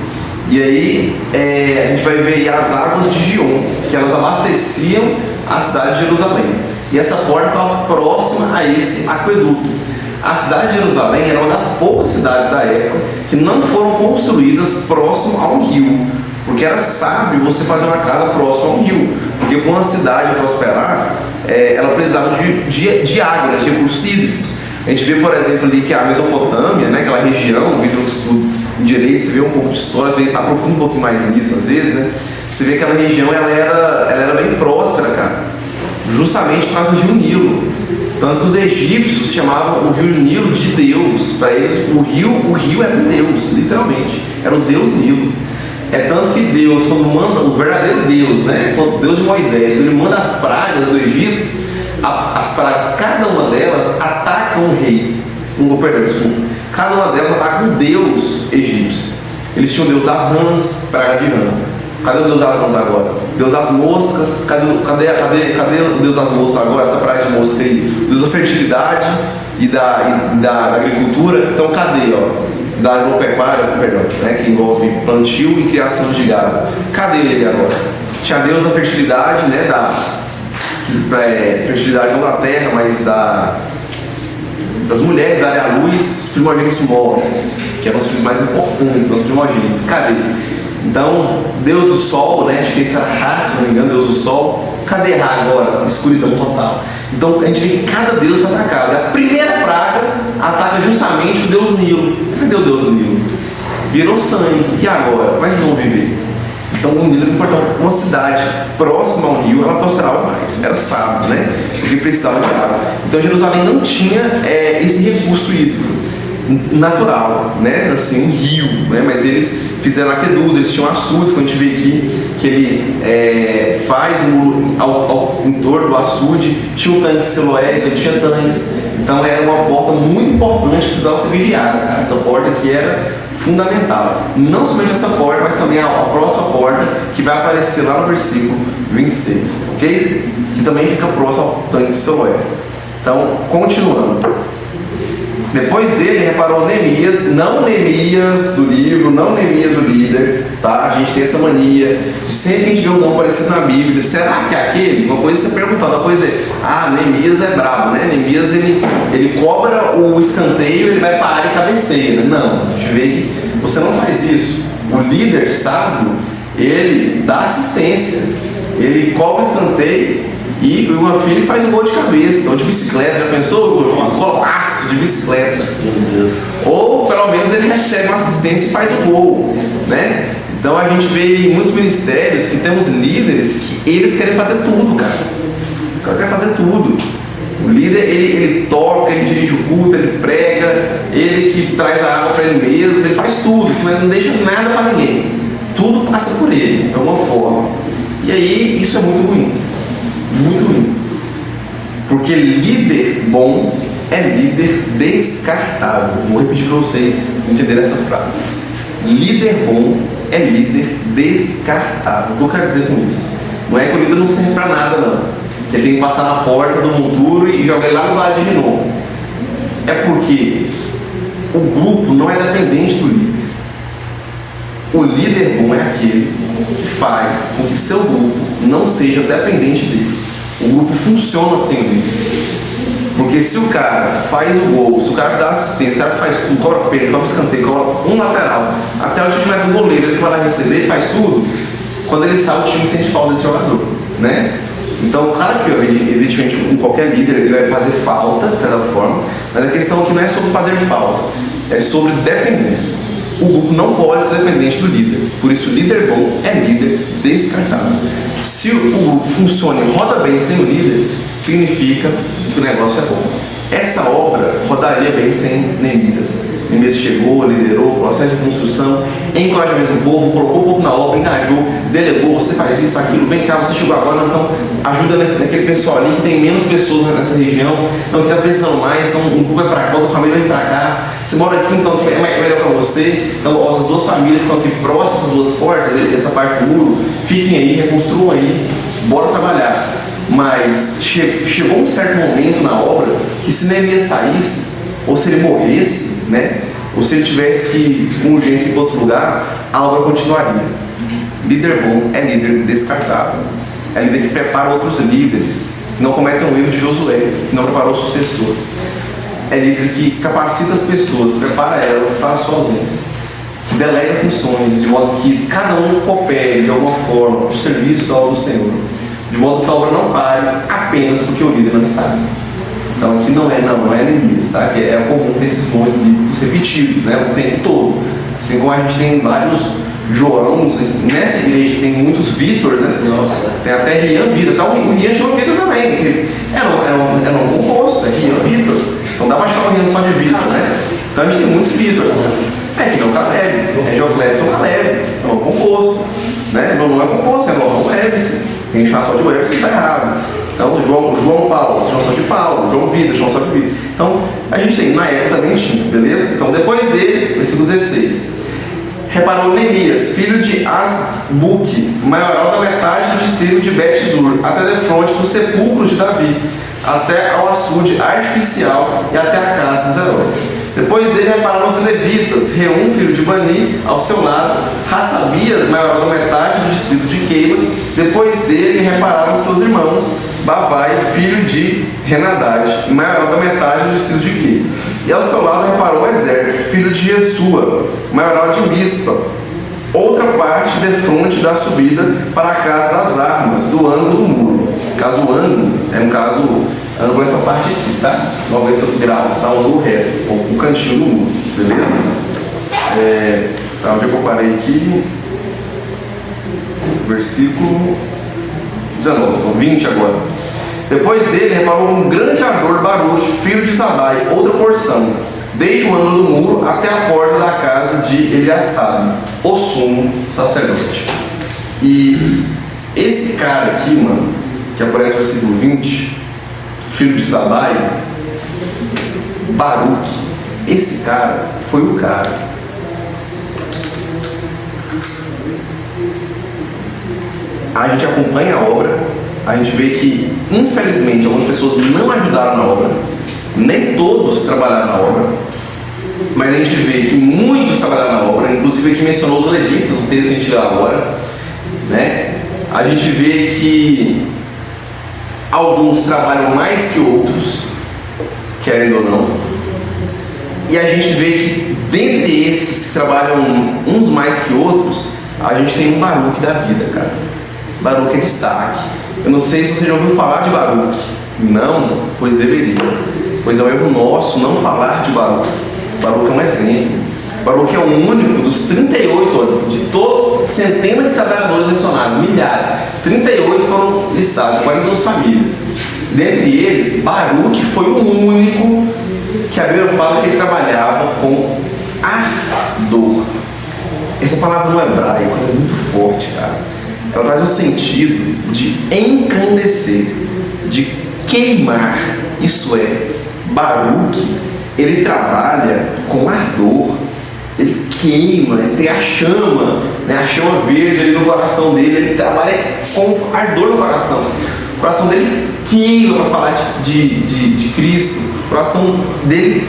E aí a gente vai ver aí as águas de Gion, que elas abasteciam a cidade de Jerusalém. E essa porta estava próxima a esse aqueduto. A cidade de Jerusalém era uma das poucas cidades da época que não foram construídas próximo a um rio, porque era sábio você fazer uma casa próxima a um rio, porque quando a cidade prosperar, ela precisava de água, de recursos hídricos. A gente vê, por exemplo, ali que a Mesopotâmia, né, aquela região, o Vitor que estuda direito, você vê um pouco de história, você aprofunda um pouquinho mais nisso às vezes, né? Você vê que aquela região ela era bem próspera, cara, justamente por causa do rio Nilo. Tanto que os egípcios chamavam o rio Nilo de Deus. Para eles, o rio era Deus, literalmente. Era o Deus Nilo. É tanto que Deus, quando manda, o verdadeiro Deus, né? Quando Deus de Moisés, ele manda as pragas do Egito, as pragas, cada uma delas atacam o rei. Cada uma delas ataca um Deus egípcio. Eles tinham o Deus das rãs, praga de rã. Cadê o Deus das rãs agora? Deus das moscas, cadê o Deus das moscas agora, essa praga de mosca aí? Deus da fertilidade e da agricultura, então cadê, da agropecuária, perdão, né, que envolve plantio e criação de gado. Cadê ele agora? Tinha Deus da fertilidade, né, fertilidade não da terra, mas das mulheres darem à luz, os primogênitos morrem, que eram os filhos mais importantes, os primogênitos. Cadê? Então, Deus do Sol, né? Acho que esse era Ra, se não me engano, Deus do Sol. Cadê Ra agora? Escuridão total. Então, a gente vê que cada Deus foi atacado. A primeira praga ataca justamente o Deus Nilo. Cadê o Deus Nilo? Virou sangue. E agora? Como é que eles vão viver? Então, o Nilo era importante. Uma cidade próxima ao rio, ela prosperava mais. Era sábio, né? Porque precisava de água. Então, Jerusalém não tinha esse recurso hídrico natural, né? Assim, um rio, né? Mas eles fizeram aquedutos, eles tinham açudes, que a gente vê aqui, que ele faz o muro ao entorno do açude. Tinha o tanque de Siloé, ele tinha tanques. Então era uma porta muito importante que precisava ser vigiada, cara. Essa porta aqui era fundamental. Não somente essa porta, mas também a próxima porta, que vai aparecer lá no versículo 26, ok? Que também fica próximo ao tanque de Siloé. Então, continuando. Depois dele, reparou Neemias, não Neemias do livro, não Neemias do líder, tá? A gente tem essa mania de sempre que a gente vê um nome aparecido na Bíblia, será que é aquele? Uma coisa é você perguntar, outra coisa Neemias é brabo, né? Neemias ele cobra o escanteio, ele vai para a área e cabeceia, né? Não, a gente vê que você não faz isso. O líder sábio, ele dá assistência, ele cobra o escanteio. E o meu filho faz um gol de cabeça, ou de bicicleta, já pensou? Um golaço de bicicleta. Meu Deus. Ou pelo menos ele recebe uma assistência e faz um gol, né? Então a gente vê em muitos ministérios que temos líderes que eles querem fazer tudo, cara. O cara quer fazer tudo. O líder, ele toca, ele dirige o culto, ele prega, ele que traz a água para ele mesmo, ele faz tudo, mas não deixa nada para ninguém. Tudo passa por ele, de alguma forma. E aí isso é muito ruim. Muito ruim. Porque líder bom é líder descartável. Vou repetir para vocês entenderem essa frase. Líder bom é líder descartável. O que eu quero dizer com isso? Não é que o líder não serve para nada, não. Ele tem que passar na porta do monturo e jogar ele lá no vale de novo. É porque o grupo não é dependente do líder. O líder bom é aquele que faz com que seu grupo não seja dependente dele. O grupo funciona sem o líder. Porque se o cara faz o gol, se o cara dá assistência, o cara faz tudo, cobra pênalti, cobra escanteio, cobra um lateral, até o time do goleiro, ele vai lá receber, ele faz tudo, quando ele sai, o time sente falta desse jogador, né? Então, claro que, evidentemente, qualquer líder ele vai fazer falta, de certa forma, mas a questão aqui não é sobre fazer falta, é sobre dependência. O grupo não pode ser dependente do líder, por isso o líder bom é líder descartável. Se o grupo funciona e roda bem sem o líder, significa que o negócio é bom. Essa obra rodaria bem sem Neemias. Neemias chegou, liderou o processo de construção, encorajamento do povo, colocou o povo na obra, engajou, delegou, você faz isso, aquilo, vem cá, você chegou agora, então ajuda naquele pessoal ali que tem menos pessoas nessa região, então que está precisando mais, então um grupo vai para cá, outra família vem para cá, você mora aqui, então é melhor para você, então as duas famílias estão aqui próximas, essas duas portas, essa parte do muro, fiquem aí, reconstruam aí, bora trabalhar. Mas chegou um certo momento na obra que se Neemias saísse, ou se ele morresse, né, ou se ele tivesse que ir com urgência ir para outro lugar, a obra continuaria. Líder bom é líder descartável. É líder que prepara outros líderes, que não cometem o erro de Josué, que não preparou o sucessor. É líder que capacita as pessoas, prepara elas para a sua ausência, que delega funções, de modo que cada um coopere de alguma forma para o serviço da obra do Senhor, de modo que a obra não pare apenas porque o líder não está. Então aqui não é Neemias, tá? Que é comum desses nomes bíblicos repetidos, né? O tempo todo. Assim como a gente tem vários Joãos, nessa igreja tem muitos Vítors, né? Nossa. Tem até Rian Vitor, tá? O Rian chama Vitor também, porque é um composto, é Rian Vitor. Então dá pra chamar o Rian só de Vitor, né? Então a gente tem muitos Vítors. Aqui é o Caleb, é Joclédson Caleb, é um composto, né? Não é composto, é o Webster. A gente chama só de Webster, está errado. Então, João Paulo, chama só de Paulo, João Vitor, chama só de Vitor. Então, a gente tem, na época também tinha, beleza? Então, depois dele, versículo 16. Reparou Neemias, filho de Asbuque, maioral da metade do distrito de Bet-Zur, até defronte do sepulcro de Davi, até ao açude artificial e até a casa dos heróis. Depois dele repararam os levitas, Reum, filho de Bani, ao seu lado, Hassabias, maioral da metade do distrito de Keila. Depois dele repararam seus irmãos, Bavai, filho de Henadad, maioral da metade do distrito de Keila. E ao seu lado reparou Ezer, filho de Jesua, maioral de Mispa, outra parte defronte da subida para a casa das armas, do ângulo do muro. Caso o ângulo, é um caso, ângulo essa parte aqui, tá? 90 graus, tá? O ângulo reto, o cantinho do muro, beleza? Tá, onde eu parei aqui? Versículo 19, 20 agora. Depois dele reparou um grande ardor Baruque, filho de Zabai, outra porção, desde o ângulo do muro até a porta da casa de Eliasabe, o sumo sacerdote. E esse cara aqui, mano, que aparece no versículo 20, filho de Zabai, Baruque, esse cara foi o cara a gente acompanha a obra, a gente vê que infelizmente algumas pessoas não ajudaram na obra, nem todos trabalharam na obra, mas a gente vê que muitos trabalharam na obra, inclusive aqui mencionou os levitas, o texto que a gente lê agora, né? A gente vê que alguns trabalham mais que outros, querendo ou não, e a gente vê que dentre esses que trabalham uns mais que outros, a gente tem um Baruque da vida, cara. Baruque é destaque. Eu não sei se você já ouviu falar de Baruque. Não, pois deveria. Pois é um erro nosso não falar de Baruque. Baruque é um exemplo. Baruque é o único dos 38, de todos, centenas de trabalhadores mencionados, milhares. 38 foram listados, 42 famílias. Dentre eles, Baruque foi o único que a Bíblia fala que ele trabalhava com ardor. Essa palavra no hebraico é muito forte, cara. Ela traz o sentido de encandecer, de queimar. Isso é, Baruque, ele trabalha com ardor, ele queima, ele tem a chama, né, a chama verde ali no coração dele, ele trabalha com ardor no coração. O coração dele queima para falar de Cristo, o coração dele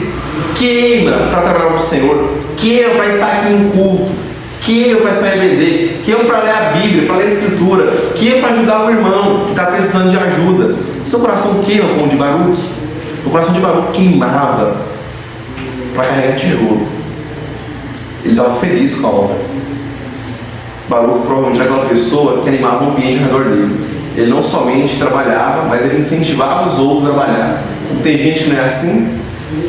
queima para trabalhar para o Senhor, queima para estar aqui em culto, queima para estar em EBD, queima para ler a Bíblia, para ler a Escritura, queima para ajudar o irmão que está precisando de ajuda. Seu coração queima como o de Baruque? O coração de Baruque queimava para carregar tijolo. Ele estava feliz com a obra. Baruque provavelmente era aquela pessoa que animava o ambiente ao redor dele. Ele não somente trabalhava, mas ele incentivava os outros a trabalhar. Tem gente que não é assim,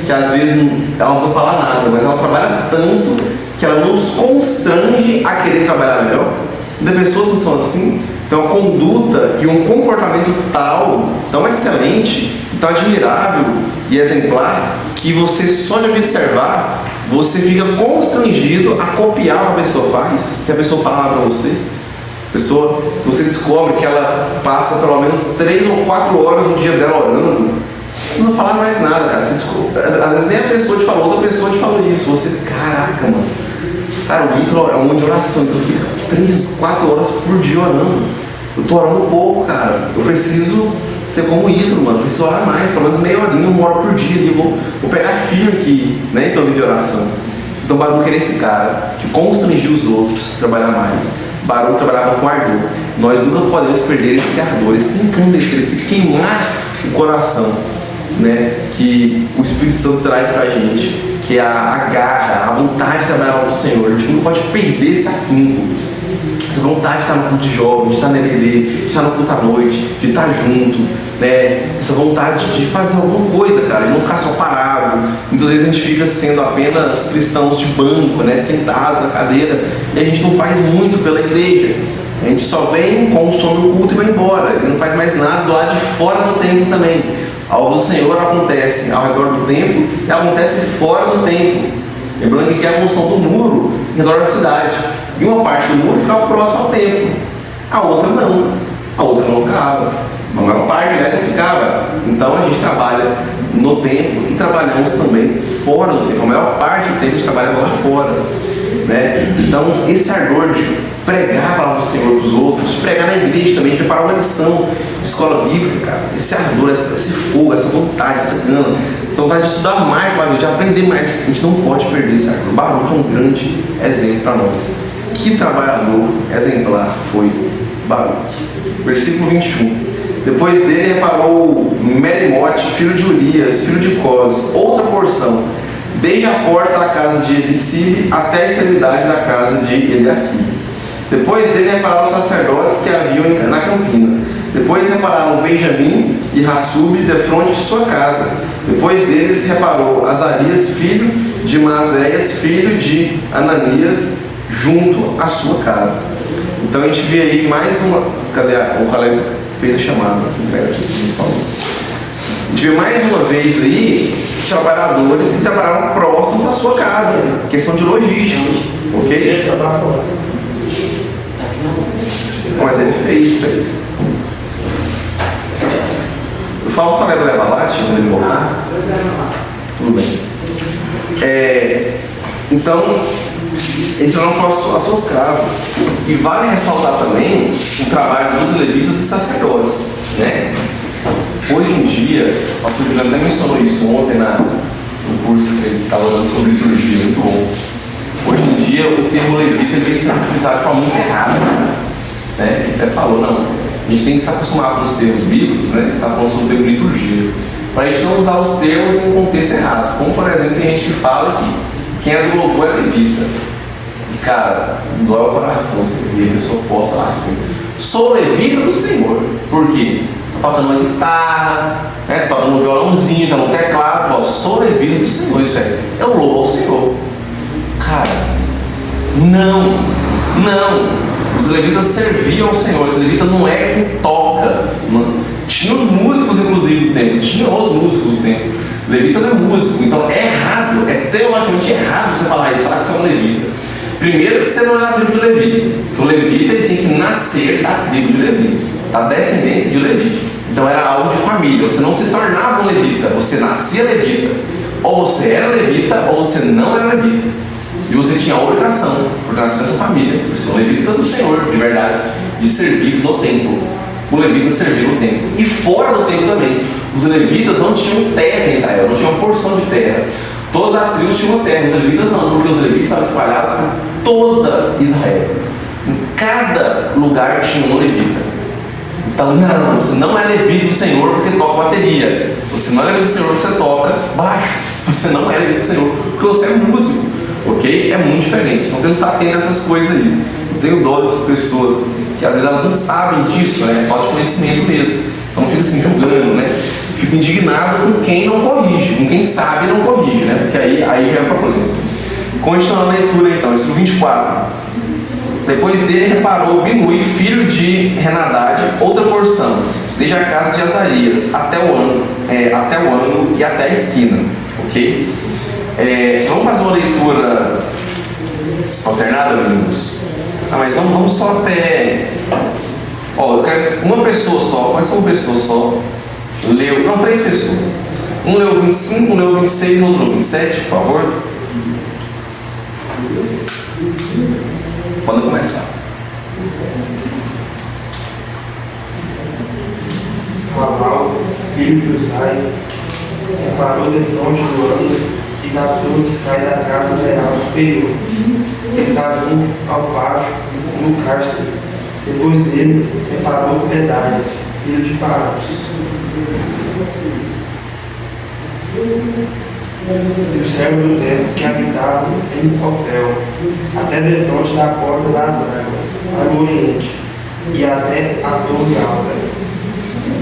que às vezes ela não precisa falar nada, mas ela trabalha tanto que ela nos constrange a querer trabalhar melhor. Tem pessoas que são assim, tem uma conduta e um comportamento tão excelente, tão admirável e exemplar, que você só de observar, você fica constrangido a copiar o que a pessoa faz. Se a pessoa falar para você, você descobre que ela passa pelo menos 3 ou 4 horas do dia dela orando, não precisa falar mais nada, cara. Às vezes nem a pessoa te falou, outra pessoa te falou isso. Você, caraca, mano. Cara, o Ítalo é um monte de oração, então fica 3, 4 horas por dia orando. Eu tô orando pouco, cara. Eu preciso ser como o Ítalo, mano. Eu preciso orar mais, pelo menos meia horinha, 1 hora por dia ali. Vou pegar firme aqui, né? Então, vídeo de oração. Então, Baruque era esse cara que constrangia os outros a trabalhar mais. Baruque trabalhava com ardor. Nós nunca podemos perder esse ardor, esse encandecer, esse queimar o coração, né? Que o Espírito Santo traz pra gente, que é a garra, a vontade de trabalhar com o Senhor. A gente não pode perder esse afinco, essa vontade de estar no culto de jovens, de estar na EBD, de estar no culto à noite, de estar junto, né? Essa vontade de fazer alguma coisa, cara, de não ficar só parado. Muitas vezes a gente fica sendo apenas cristãos de banco, né? Sentados na cadeira, e a gente não faz muito pela igreja. A gente só vem, consome o culto e vai embora. E não faz mais nada do lado de fora do templo também. A obra do Senhor acontece ao redor do templo e acontece fora do templo. Lembrando que é a construção do muro em redor da cidade. E uma parte do muro ficava próximo ao templo, a outra não. A outra não ficava. A maior parte, aliás, não ficava. Então a gente trabalha no templo e trabalhamos também fora do templo. A maior parte do tempo a gente trabalha lá fora, né? Então esse ardor de pregar a palavra do Senhor para os outros, de pregar na igreja também, de preparar uma lição de escola bíblica, cara. Esse ardor, esse fogo, essa vontade, essa gana, essa vontade de estudar mais para Deus, de aprender mais. A gente não pode perder esse ardor. Baruque é um grande exemplo para nós. Que trabalhador exemplar foi Baruque. Versículo 21. Depois dele reparou Merimote, filho de Urias, filho de Cós, outra porção, desde a porta da casa de Elisib até a extremidade da casa de Eliacib. Depois dele repararam os sacerdotes que haviam na campina. Depois repararam Benjamim e Rassub defronte de sua casa. Depois deles reparou Azarias, filho de Maazéias, filho de Ananias, junto à sua casa. Então a gente vê aí mais uma. Cadê o Caleb fez a chamada? A gente vê mais uma vez aí trabalhadores que trabalharam próximos à sua casa. Questão de logística, ok? Mas ele fez. Eu falo para ele levar lá, quando ele voltar. Tudo bem. Então, eles foram para as suas casas. E vale ressaltar também o trabalho dos levitas e sacerdotes, né? Hoje em dia, o pastor Guilherme até mencionou isso ontem no curso que ele estava dando sobre liturgia, muito bom. Hoje em dia, o termo levita vem sendo utilizado de forma muito errada, né? Ele até falou, não, a gente tem que se acostumar com os termos bíblicos, né? Está falando sobre o termo liturgia, para a gente não usar os termos em contexto errado. Como, por exemplo, tem gente que fala que quem é do louvor é levita. E, cara, dói o coração você ver a pessoa posta lá assim: sou levita do Senhor. Por quê? Tá tocando uma guitarra, né? Tocando um violãozinho, tá no teclado. Ó, sou levita do Senhor. Isso é o louvo ao Senhor. Cara, não. Os levitas serviam ao Senhor. Os levitas não é quem toca. Tinha os músicos, inclusive, do templo. Tinha os músicos do templo. Levita não é músico. Então é errado, é teologicamente errado você falar isso, falar que você é um levita. Primeiro que você não é da tribo de Levi. Porque o levita ele tinha que nascer da tribo de Levi, da descendência de Levi. Então era algo de família. Você não se tornava um levita, você nascia levita. Ou você era levita, ou você não era levita. E você tinha a obrigação, por nascer dessa família, por ser um levita do Senhor, de verdade, de servir no templo. O levita servia no templo. E fora do templo também. Os levitas não tinham terra em Israel, não tinham uma porção de terra. Todas as tribos tinham terra, os levitas não, porque os levitas estavam espalhados por toda Israel. Em cada lugar tinha um levita. Então, não, você não é levita do Senhor porque toca bateria. Você não é levita do Senhor porque você toca baixo. Você não é levita do Senhor porque você é músico, ok? É muito diferente. Então, temos que estar atento a essas coisas aí. Eu tenho dó dessas pessoas que às vezes elas não sabem disso, né? Falta de conhecimento mesmo. Então, fica assim, julgando, né? Fico indignado com quem não corrige, com quem sabe e não corrige, né? Porque aí já é o problema. Continuando a leitura, então, versículo 24. Depois dele reparou Binui, filho de Henadade, outra porção, desde a casa de Azarias até o ângulo e até a esquina, ok? Vamos fazer uma leitura alternada, amigos? Mas vamos só até... eu quero uma pessoa só, mas só uma pessoa só, não, 3 pessoas. Um leu 25, um leu 26, outro leu 27, por favor. Pode começar. Rabal, filho de Uzai, reparou defronte do ângulo e da torre que sai da casa real superior, que está junto ao pátio no cárcere. Depois dele, reparou Pedaias, filho de Paros. E o servo do templo que habitava em Ofel, até defronte da porta das águas, para o oriente, e até a torre alta.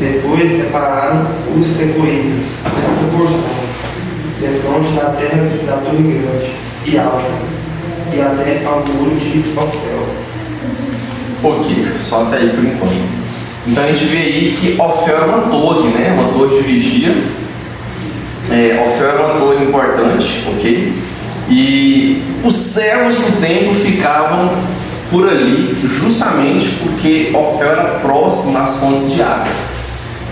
Depois repararam os tecoitas, outra porção, defronte da terra da torre grande e alta, e até ao muro de Ofel. Ok, só até aí por enquanto. Então a gente vê aí que Ofel era uma torre, né? Uma torre de vigia. Ofel era uma torre importante, ok? E os servos do templo ficavam por ali justamente porque Ofel era próximo às fontes de água.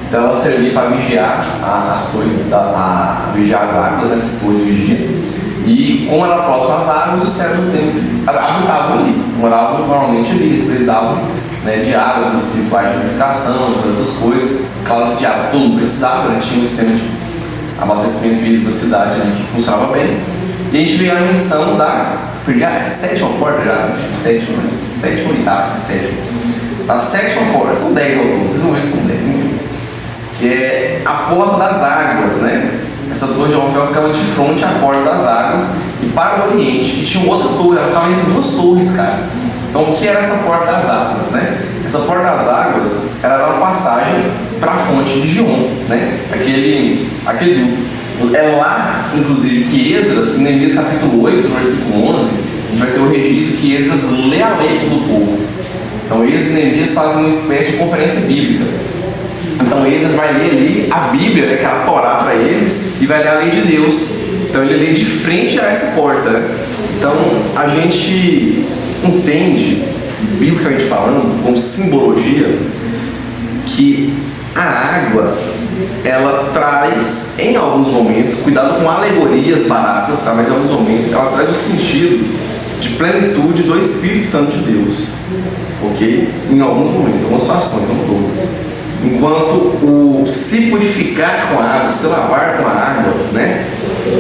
Então ela servia para vigiar as torres, vigiar as águas, essa torre de vigia. E como era próximo às águas, os servos do templo habitavam ali, moravam normalmente ali, eles precisavam, né, de água, dos rituais de purificação, todas essas coisas. Claro que de água todo mundo precisava, né? Tinha um sistema de abastecimento hídrico da cidade, né, que funcionava bem. E a gente vê a menção da sétima porta, sétima, oitava, sétima. Da sétima porta, são 10 ao todo, vocês vão ver que são 10, enfim. Que é a porta das águas, né? Essa torre de Ofel ficava de frente à porta das águas e para o oriente. E tinha outra torre, ela ficava entre 2 torres, cara. Então, o que era essa porta das águas, né? Essa porta das águas era uma passagem para a fonte de Gion, né? Aquele é lá, inclusive, que Esdras, em Neemias capítulo 8, versículo 11, a gente vai ter o registro que Esdras lê a lei do povo. Então, Esdras e Neemias fazem uma espécie de conferência bíblica. Então, Esdras vai ler ali a Bíblia, né, que é a Torá para eles, e vai ler a lei de Deus. Então, ele lê de frente a essa porta, né? Então, a gente entende, biblicamente falando, como simbologia, que a água, ela traz, em alguns momentos, cuidado com alegorias baratas, tá? Mas em alguns momentos, ela traz o sentido de plenitude do Espírito Santo de Deus, ok? Em alguns momentos, algumas situações, não todas. Enquanto o se purificar com a água, se lavar com a água, né?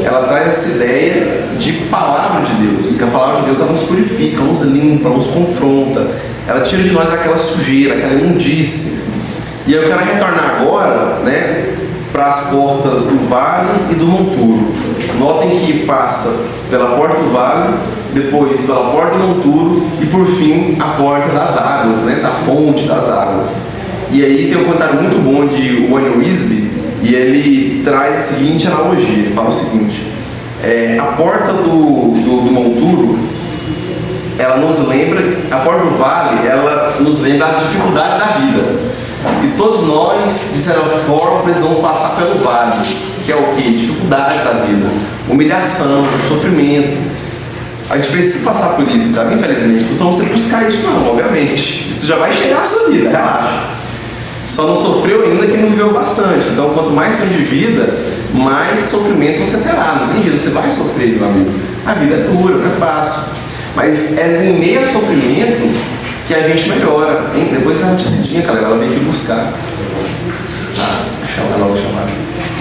Ela traz essa ideia de palavra de Deus, que a palavra de Deus ela nos purifica, nos limpa, nos confronta, ela tira de nós aquela sujeira, aquela imundície. E eu quero retornar agora, né, para as portas do vale e do monturo. Notem que passa pela porta do vale, depois pela porta do monturo e por fim a porta das águas, né, da fonte das águas. E aí tem um comentário muito bom de Wayne Wisby, e ele traz a seguinte analogia, ele fala o seguinte: a porta do monturo, ela nos lembra, a porta do vale, ela nos lembra as dificuldades da vida. E todos nós, de certa forma, precisamos passar pelo vale, que é o quê? Dificuldades da vida, humilhação, sofrimento. A gente precisa passar por isso, cara, infelizmente. Não vamos buscar isso não, obviamente. Isso já vai chegar na sua vida, relaxa. Só não sofreu ainda quem não viveu bastante. Então, quanto mais tempo de vida, mais sofrimento você terá. Não tem jeito, você vai sofrer, meu amigo. A vida é dura, não é fácil. Mas é em meio ao sofrimento que a gente melhora. Hein? Depois a noticidinha, galera, ela veio aqui buscar. Ela chamar.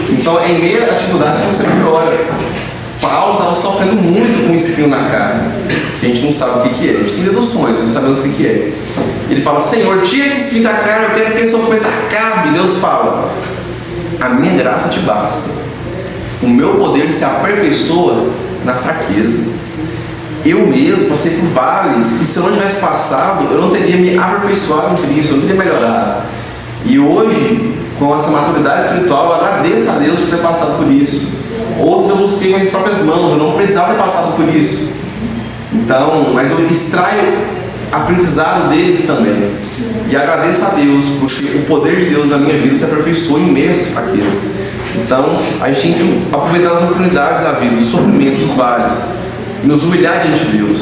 Então, em meio às dificuldades você melhora. Paulo estava sofrendo muito com um espinho na carne. Que a gente não sabe o que é. A gente tem deduções, nós não sabemos o que é. ele fala: Senhor, tira esse espinho da carne, eu quero que esse sofrimento acabe. Deus fala: a minha graça te basta, o meu poder se aperfeiçoa na fraqueza. Eu mesmo passei por vales que, se eu não tivesse passado, eu não teria me aperfeiçoado em Cristo, eu não teria melhorado. E hoje, com essa maturidade espiritual, eu agradeço a Deus por ter passado por isso. Outros eu busquei com as minhas próprias mãos, eu não precisava ter passado por isso. Então, mas eu extraio aprendizado deles também. E agradeço a Deus, porque o poder de Deus na minha vida se aperfeiçoou em meio a essas fraquezas. Então, a gente tem que aproveitar as oportunidades da vida, dos sofrimentos, dos vales, e nos humilhar diante de Deus.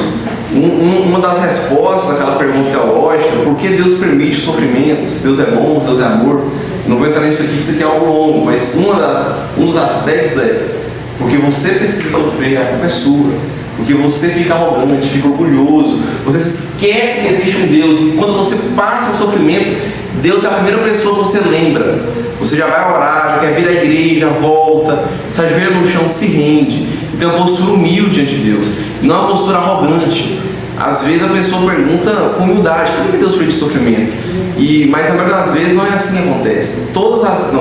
Uma das respostas àquela pergunta teológica: por que Deus permite sofrimentos? Deus é bom, Deus é amor. Não vou entrar nisso aqui, que isso aqui é algo longo, mas um dos aspectos é: porque você precisa sofrer, a culpa é sua. Porque você fica arrogante, fica orgulhoso, você se esquece que existe um Deus, e quando você passa o sofrimento, Deus é a primeira pessoa que você lembra. Você já vai orar, já quer vir à igreja, volta, se ajoelha no chão, se rende. Então é uma postura humilde diante de Deus, não é uma postura arrogante. Às vezes a pessoa pergunta com humildade: por que Deus permite sofrimento? Mas na maioria das vezes não é assim que acontece. Mas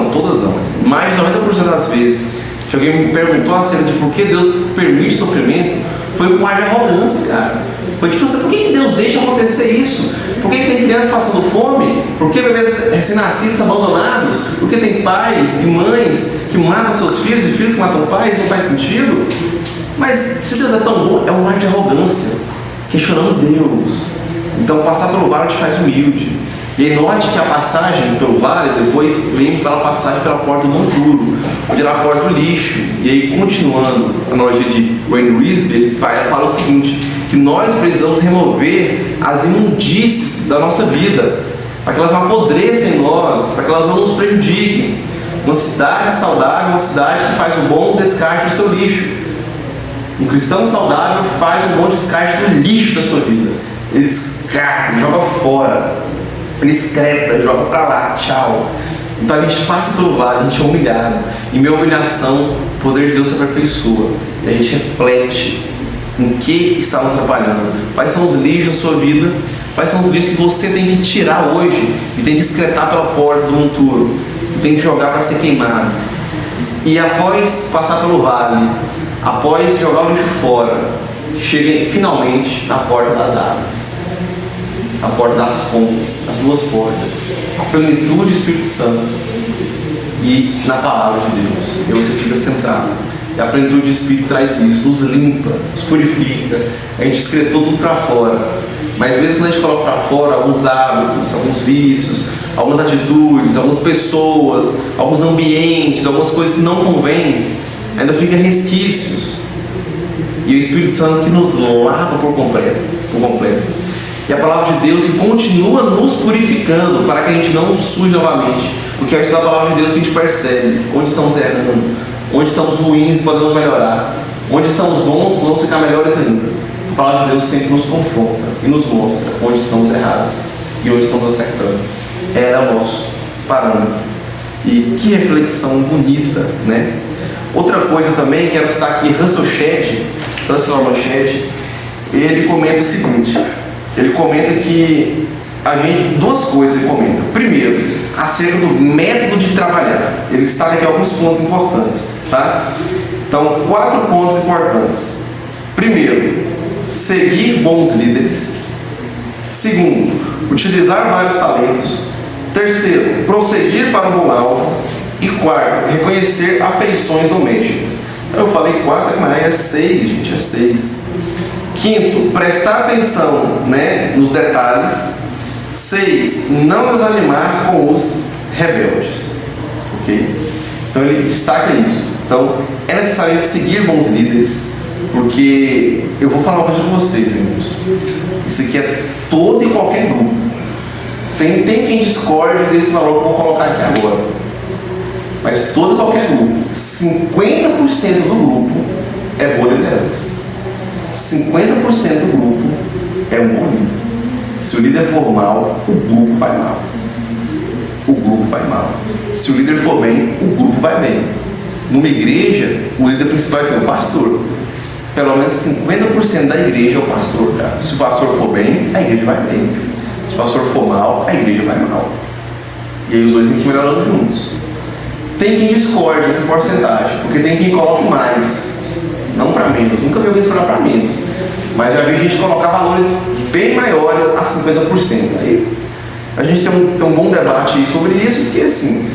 mais de 90% das vezes que alguém me perguntou acerca de por que Deus permite sofrimento, foi com ar de arrogância, cara. Foi tipo assim: por que Deus deixa acontecer isso? Por que tem crianças passando fome? Por que bebês recém-nascidos abandonados? Por que tem pais e mães que matam seus filhos e filhos que matam pais? Não faz sentido. Mas se Deus é tão bom, é um ar de arrogância, questionando Deus. Então passar pelo vale te faz humilde. E aí note que a passagem pelo vale depois vem pela passagem pela porta do monturo, onde era a porta do lixo. E aí, continuando a analogia de Wayne Wisby, ele fala o seguinte: que nós precisamos remover as imundícies da nossa vida, para que elas não apodreçam em nós, para que elas não nos prejudiquem. Uma cidade saudável é uma cidade que faz o bom descarte do seu lixo. Um cristão saudável faz o bom descarte do lixo da sua vida. Ele descarta, joga fora. Ele excreta, ele joga pra lá, tchau. Então a gente passa pelo vale, a gente é humilhado. E minha humilhação, o poder de Deus se aperfeiçoa. E a gente reflete em que está nos atrapalhando. Quais são os lixos da sua vida? Quais são os lixos que você tem que tirar hoje e tem que excretar pela porta do monturo, e tem que jogar para ser queimado? E após passar pelo vale, após jogar o lixo fora, chega finalmente na porta das águas, a porta das fontes, as duas portas, a plenitude do Espírito Santo e na palavra de Deus. E você fica centrado. E a plenitude do Espírito traz isso, nos limpa, nos purifica. A gente excretou tudo para fora. Mas às vezes quando a gente coloca para fora alguns hábitos, alguns vícios, algumas atitudes, algumas pessoas, alguns ambientes, algumas coisas que não convêm, ainda fica resquícios. E o Espírito Santo que nos lava por completo. E a palavra de Deus que continua nos purificando para que a gente não suje novamente. Porque é isso da palavra de Deus que a gente percebe onde estamos errando, onde estamos ruins e podemos melhorar, onde estamos bons, vamos ficar melhores ainda. A palavra de Deus sempre nos confronta e nos mostra onde estamos errados e onde estamos acertando. Era nosso parâmetro. E que reflexão bonita, né? Outra coisa também, quero citar aqui Russell Norman Shedd. Ele comenta o seguinte: ele comenta que duas coisas ele comenta. Primeiro, acerca do método de trabalhar. Ele destaca aqui alguns pontos importantes, tá? Então, 4 pontos importantes. Primeiro, seguir bons líderes. Segundo, utilizar vários talentos. Terceiro, prosseguir para um bom alvo. E quarto, reconhecer afeições domésticas. Eu falei 4, mas é 6, gente, é 6. Quinto, prestar atenção, né, nos detalhes. 6, não desanimar com os rebeldes. Ok? Então ele destaca isso. Então é necessário seguir bons líderes, porque eu vou falar uma coisa para vocês, irmãos. Isso aqui é todo e qualquer grupo. Tem quem discorde desse valor que eu vou colocar aqui agora. Mas todo e qualquer grupo, 50% do grupo é boa liderança. 50% do grupo é um bom líder. Se o líder for mal, o grupo vai mal. O grupo vai mal. Se o líder for bem, o grupo vai bem. Numa igreja, o líder principal é o pastor. Pelo menos 50% da igreja é o pastor, cara. Se o pastor for bem, a igreja vai bem. Se o pastor for mal, a igreja vai mal. E aí os dois têm que ir melhorando juntos. Tem quem discorde nessa porcentagem, porque tem quem coloque mais, não para menos. Nunca vi alguém escolher para menos, mas já vi gente colocar valores bem maiores a 50%. Aí a gente tem um bom debate sobre isso, porque assim,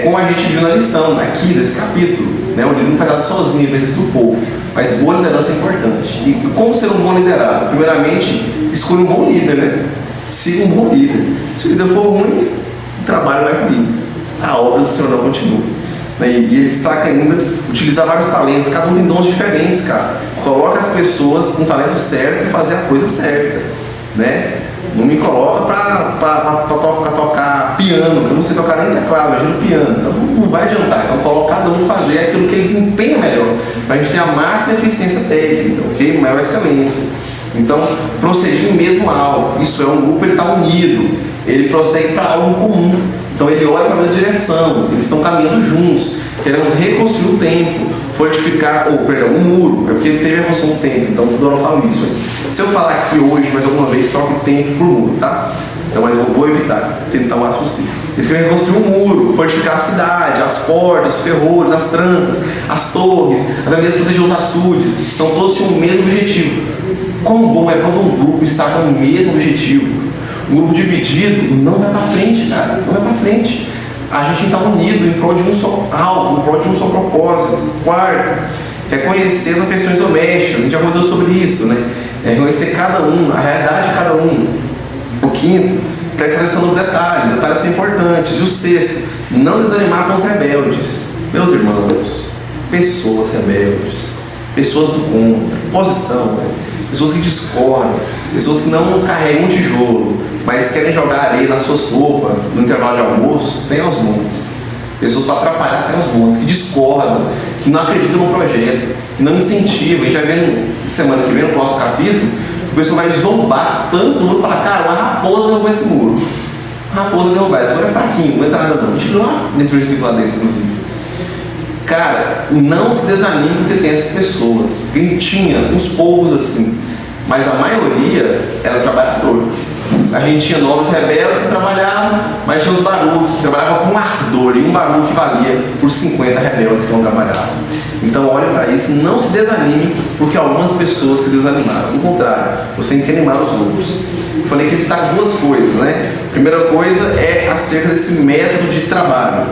como a gente viu na lição aqui desse capítulo, né, o líder não faz nada sozinho, precisa do povo, mas boa liderança é importante. E como ser um bom liderado? Primeiramente, escolha um bom líder, né? Siga um bom líder. Se o líder for ruim, o trabalho vai ruim, a obra do Senhor não continua. E ele destaca ainda utilizar vários talentos, cada um tem dons diferentes, cara. Coloca as pessoas com o talento certo e fazer a coisa certa, né? Não me coloca para tocar piano, eu não sei tocar nem teclado, imagina o piano, então não vai adiantar. Então coloca cada um fazer aquilo que ele desempenha melhor, para a gente ter a máxima eficiência técnica, ok? Maior excelência. Então, prosseguir em mesmo algo, isso é um grupo, ele está unido, ele prossegue para algo comum. Então ele olha para a mesma direção, eles estão caminhando juntos. Queremos reconstruir o templo, fortificar, um muro, é porque teve a construção do templo, então toda hora eu falo isso. Mas se eu falar aqui hoje, mais alguma vez, troque o templo por muro, tá? Então, mas eu vou evitar, tentar o máximo possível. Eles querem reconstruir um muro, fortificar a cidade, as portas, os ferrolhos, as trancas, as torres, até mesmo proteger os açudes. Então todos tinham o mesmo objetivo. Quão bom é quando um grupo está com o mesmo objetivo. Um grupo dividido não vai para frente, cara, não vai para frente. A gente está unido em prol de um só alvo, em prol de um só propósito. Quarto, reconhecer as afeições domésticas, a gente já conversou sobre isso, né? Reconhecer cada um, a realidade de cada um. O quinto, prestar atenção nos detalhes são importantes. E o sexto, não desanimar com os rebeldes. Meus irmãos, pessoas rebeldes, pessoas do contra, posição, né? Pessoas que discordam, pessoas que não carregam um tijolo, mas querem jogar areia nas suas roupas no intervalo de almoço, tem aos montes. Pessoas para atrapalhar tem aos montes, que discordam, que não acreditam no projeto, que não incentivam. A gente vai ver semana que vem, no próximo capítulo, o pessoal vai zombar tanto do muro e falar: cara, uma raposa derrubou esse muro. A raposa derrubar, esse muro é fraquinho, não entra nada não. A gente viu lá nesse versículo lá dentro, inclusive. Cara, não se desanime porque tem essas pessoas. Porque tinha uns poucos assim, mas a maioria era trabalhador. A gente tinha novos rebeldes que trabalhavam, mas tinha os baruques que trabalhavam com ardor, e um baruque valia por 50 rebeldes que não trabalhavam. Então olhe para isso, não se desanime porque algumas pessoas se desanimaram. Ao contrário, você tem que animar os outros. Eu falei que ele destaca duas coisas, né? A primeira coisa é acerca desse método de trabalho.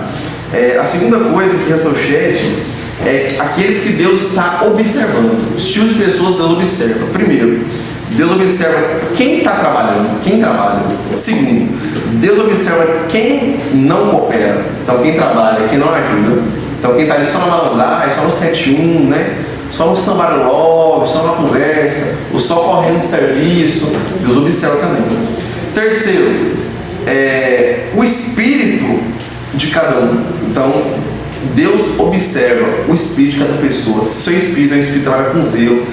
A segunda coisa que essa é o chat é aqueles que Deus está observando. Os tipos de pessoas Deus observa. Primeiro, Deus observa quem está trabalhando, quem trabalha. Segundo, Deus observa quem não coopera. Então, quem trabalha, quem não ajuda. Então, quem está ali só na malandragem, só no 7-1, né? Só no sambarolog, só na conversa, ou só correndo de serviço. Deus observa também. Terceiro, o espírito de cada um. Então, Deus observa o espírito de cada pessoa. Se seu espírito é um espírito que trabalha com zelo,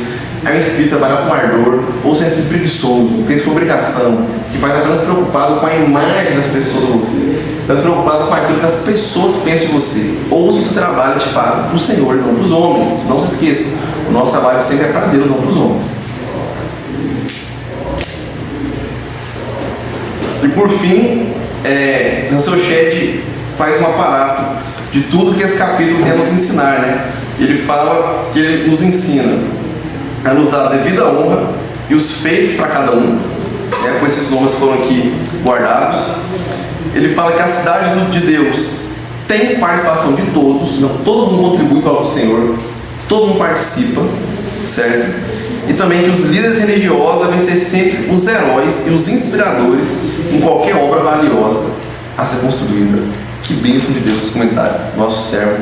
é um espírito que trabalha com ardor, ou se é um espírito preguiçoso, que fez fabricação, que faz apenas preocupado com a imagem das pessoas de você, apenas preocupado com aquilo que as pessoas pensam de você, ou se você trabalha de fato para o Senhor, não para os homens. Não se esqueça, o nosso trabalho sempre é para Deus, não para os homens. E por fim, Russell Shedd faz um aparato de tudo que esse capítulo tem a nos ensinar, né? Ele fala que ele nos ensina a nos dar a devida honra e os feitos para cada um, né? Com esses nomes que foram aqui guardados. Ele fala que a cidade de Deus tem participação de todos, não, todo mundo contribui para o Senhor, todo mundo participa, certo? E também que os líderes religiosos devem ser sempre os heróis e os inspiradores em qualquer obra valiosa a ser construída. Que bênção de Deus esse comentário. Nosso servo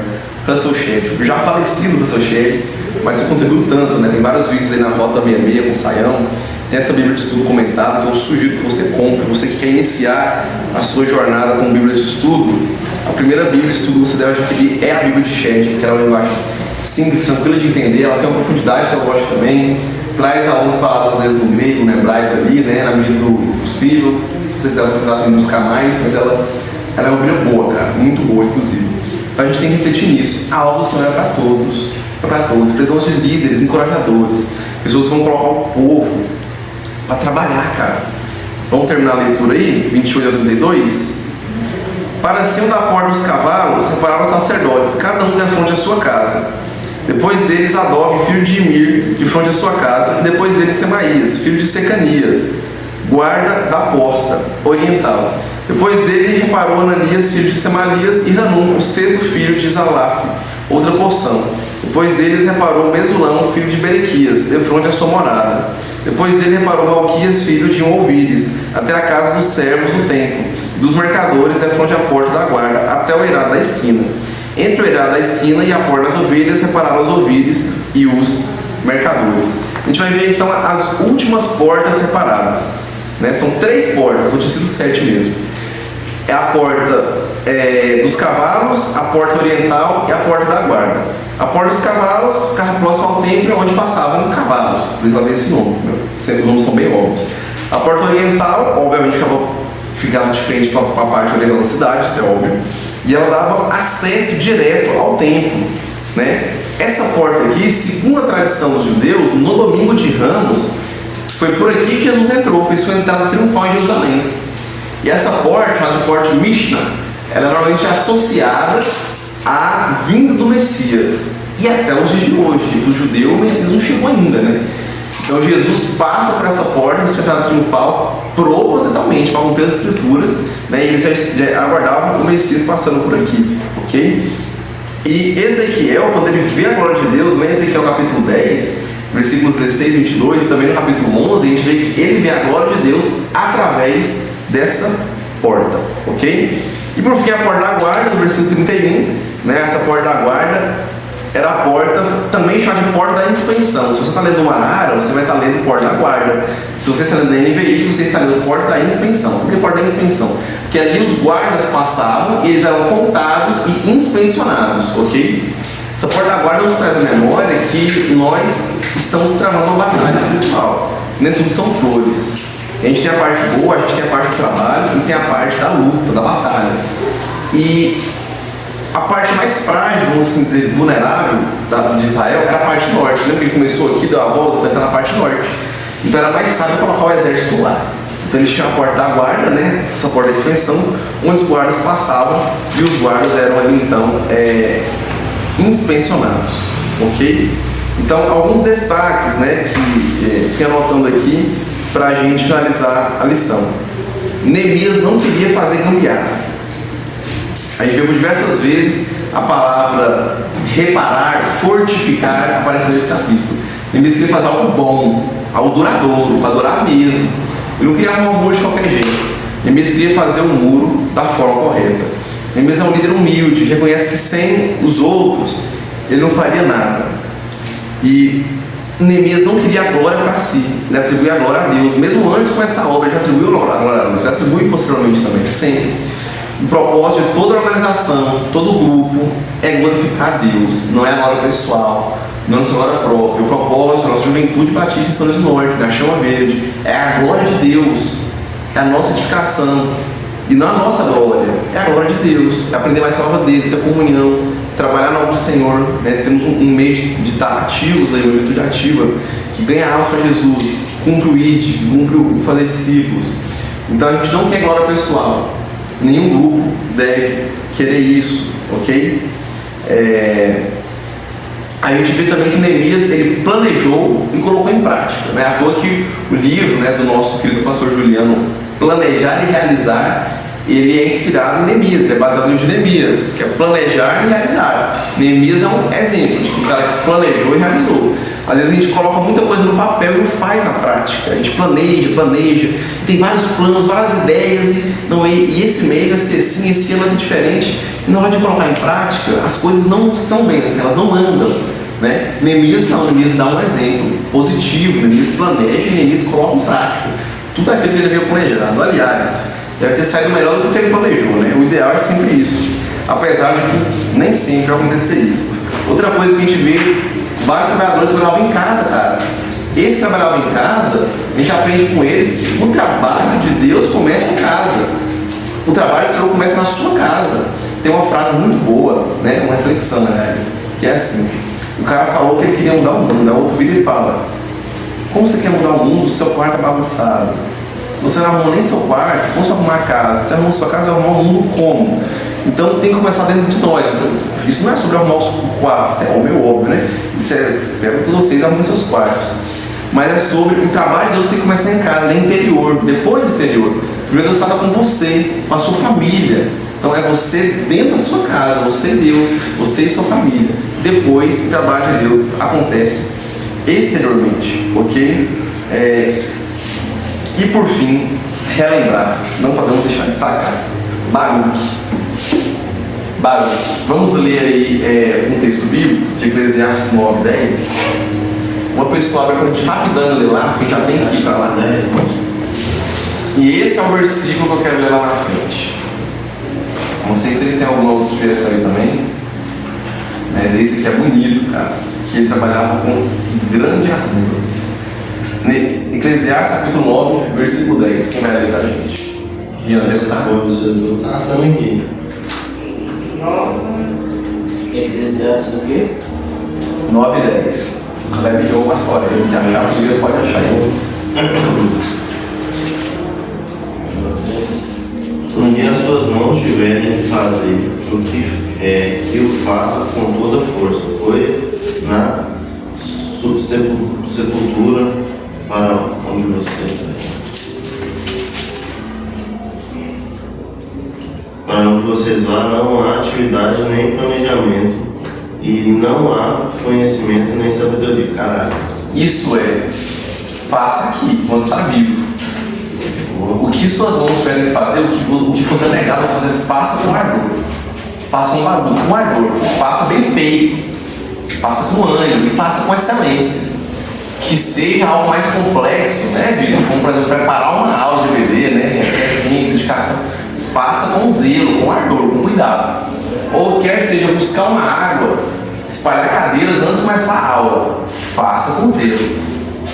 Russell Shedd, já falecido Russell Shedd, mas ele contribuiu tanto, né? Tem vários vídeos aí na Rota 66 com o Saião. Tem essa Bíblia de Estudo comentada que eu sugiro que você compre. Você que quer iniciar a sua jornada com Bíblia de Estudo, a primeira Bíblia de Estudo que você deve adquirir é a Bíblia de Shedd, porque ela é uma linguagem simples, tranquila de entender, ela tem uma profundidade teológica também, traz algumas palavras às vezes no grego, no hebraico ali, né? Na medida do possível. Se você quiser aprofundar, tem que buscar mais, mas ela é uma Bíblia boa, cara, muito boa, inclusive. Então a gente tem que refletir nisso. A obra do Senhor é para todos, é para todos. Precisamos de líderes encorajadores, pessoas que vão colocar o povo para trabalhar, cara. Vamos terminar a leitura aí, 28 a 32. Para cima da porta dos cavalos, separaram os sacerdotes, cada um defronte a sua casa. Depois deles, Adobe, filho de Imir, de fronte à sua casa. E depois deles, Semaías, filho de Secanias, guarda da porta oriental. Depois dele, reparou Ananias, filho de Semalias, e Hanum, o sexto filho de Zalaf, outra porção. Depois deles, reparou Mesulão, filho de Berequias, de fronte à sua morada. Depois dele, reparou Malquias, filho de Ouvires, até a casa dos servos do templo, dos mercadores, de fronte à porta da guarda, até o eirado da esquina. Entre o eirado da esquina e a porta das ovelhas, repararam os ouvires e os mercadores. A gente vai ver então as últimas portas separadas, né? São 3 portas, ou tinha sido 7 mesmo. É a porta dos cavalos, a porta oriental e a porta da guarda. A porta dos cavalos ficava próximo ao templo, onde passavam cavalos, por isso ela tem esse nome, sempre os nomes são bem óbvios. A porta oriental, obviamente, ficava de frente para a parte oriental da cidade, isso é óbvio. E ela dava acesso direto ao templo, né? Essa porta aqui, segundo a tradição dos judeus, no domingo de Ramos, foi por aqui que Jesus entrou, fez sua entrada triunfal em Jerusalém. E essa porta, chamada de porta Mishnah, ela é normalmente associada à vinda do Messias. E até os dias de hoje, o judeu, o Messias não chegou ainda, né? Então Jesus passa por essa porta, sua entrada triunfal, propositalmente, para cumprir as escrituras, né? E eles já aguardavam o Messias passando por aqui, ok? E Ezequiel, quando ele vê a glória de Deus, lá em Ezequiel capítulo 10, versículos 16 e 22, também no capítulo 11, a gente vê que ele vê a glória de Deus através dessa porta, ok? E por fim, a porta da guarda, no versículo 31, né? Essa porta da guarda era a porta, também chamada de porta da inspeção. Se você está lendo uma Ara, você vai estar lendo porta da guarda. Se você está lendo da NVI, você está lendo porta da inspeção. Por que porta da inspeção? Porque ali os guardas passavam e eles eram contados e inspecionados, ok? Essa porta da guarda nos traz a memória que nós estamos travando uma batalha espiritual. Dentro disso são flores. A gente tem a parte boa, a gente tem a parte do trabalho e tem a parte da luta, da batalha. E a parte mais frágil, vamos assim dizer, vulnerável de Israel era a parte norte. Lembra que ele começou aqui, deu a volta para entrar na parte norte. Então era mais fácil colocar o exército lá. Então eles tinham a porta da guarda, né? Essa porta da expansão, onde os guardas passavam e os guardas eram ali então inspecionados, ok? Então alguns destaques, né, que fiquei anotando aqui para a gente finalizar a lição. Neemias não queria fazer gambiarra. A gente viu por diversas vezes a palavra reparar, fortificar aparecendo nesse capítulo. Neemias queria fazer algo bom, algo duradouro, para durar mesmo. Ele não queria arrumar um muro de qualquer jeito. Neemias queria fazer um muro da forma correta. Neemias é um líder humilde, reconhece que sem os outros ele não faria nada. E Neemias não queria a glória para si, ele atribuía a glória a Deus. Mesmo antes com essa obra, ele já atribuiu a glória a Deus, ele atribui posteriormente também, sempre. O propósito de toda a organização, todo o grupo, é glorificar a Deus, não é a glória pessoal, não é a nossa glória própria. O propósito da nossa juventude batista em São Luís do Norte, na Chama Verde, é a glória de Deus, é a nossa edificação, e não a nossa glória, é a glória de Deus, é aprender mais com a palavra dele, ter comunhão, trabalhar na obra do Senhor, né? Temos um meio de estar ativos, aí, uma juventude ativa, que ganha almas para Jesus, que cumpre o ID, que cumpre o fazer discípulos. Então a gente não quer glória pessoal. Nenhum grupo deve querer isso, ok? A gente vê também que Neemias ele planejou e colocou em prática, né? À toa que o livro, né, do nosso querido pastor Juliano, Planejar e Realizar, ele é inspirado em Neemias, ele é baseado no livro de Neemias, que é planejar e realizar. Neemias é um exemplo de um cara que planejou e realizou. Às vezes a gente coloca muita coisa no papel e não faz na prática. A gente planeja, tem vários planos, várias ideias, e esse mês vai ser assim, esse ano vai ser diferente. E na hora de colocar em prática, as coisas não são bem assim, elas não andam, né? Neemias dá um exemplo positivo, Neemias planeja e Neemias coloca em prática tudo aquilo que ele havia planejado. Aliás, deve ter saído melhor do que ele planejou, né? O ideal é sempre isso, apesar de que nem sempre vai acontecer isso. Outra coisa que a gente vê, vários trabalhadores trabalhavam em casa, cara. Esses trabalhavam em casa, a gente aprende com eles que o trabalho de Deus começa em casa. O trabalho do Senhor começa na sua casa. Tem uma frase muito boa, né? Uma reflexão, aliás, que é assim: o cara falou que ele queria mudar o mundo, o outro vira e fala: como você quer mudar o mundo se seu quarto é bagunçado? Você não arrumou nem seu quarto, vamos arrumar a casa. Se arrumou sua casa, vai arrumar o mundo como? Então tem que começar dentro de nós. Então, isso não é sobre arrumar os quartos, isso é meio óbvio, né? Isso é, espero que todos vocês arrumem seus quartos. Mas é sobre o trabalho de Deus tem que começar em casa, é interior, depois exterior. Primeiro Deus fala com você, com a sua família. Então é você dentro da sua casa, você e Deus, você e sua família. Depois o trabalho de Deus acontece exteriormente, ok? E por fim, relembrar, não podemos deixar de destacar, Baruque. Vamos ler aí um texto bíblico de Eclesiastes 9:10. Uma pessoa abre para a gente rapidão ler lá, porque já tem que ir para lá, né? E esse é o versículo que eu quero ler lá na frente. Não sei se vocês têm alguma outra sugestão aí também, mas esse aqui é bonito, cara. Que ele trabalhava com grande ardor. Eclesiastes capítulo 9, versículo 10. Quem vai ler pra gente? Tá bom, eu tô passando aqui. Eclesiastes o quê? 9 e 10. Leve de uma fora, ele que achar, o filho pode achar ele. O que as suas mãos tiverem que fazer, o que eu faço com toda força, foi na sepultura para onde você para onde vocês vão, não há atividade nem planejamento, e não há conhecimento nem sabedoria. Caraca. Isso é, faça aqui, quando está vivo. O que suas mãos tiverem que fazer, o que for delegado a você fazer, faça com ardor. Faça com barulho, com ardor. Faça bem feito. Faça com ânimo e faça com excelência. Que seja algo mais complexo, né, Vitor? Como, por exemplo, preparar uma aula de EBD, né? Requer tempo, dedicação. Faça com zelo, com ardor, com cuidado. Ou quer seja buscar uma água, espalhar cadeiras antes de começar a aula. Faça com zelo.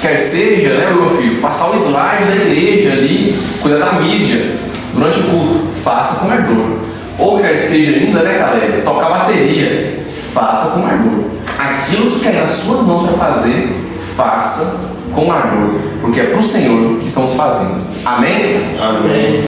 Quer seja, né, meu filho, passar o slide da igreja ali, cuidar da mídia durante o culto. Faça com ardor. Ou quer seja ainda, né, Caleb, tocar bateria. Faça com ardor. Aquilo que cair nas suas mãos para fazer, faça com ardor. Porque é para o Senhor que estamos fazendo. Amém? Amém.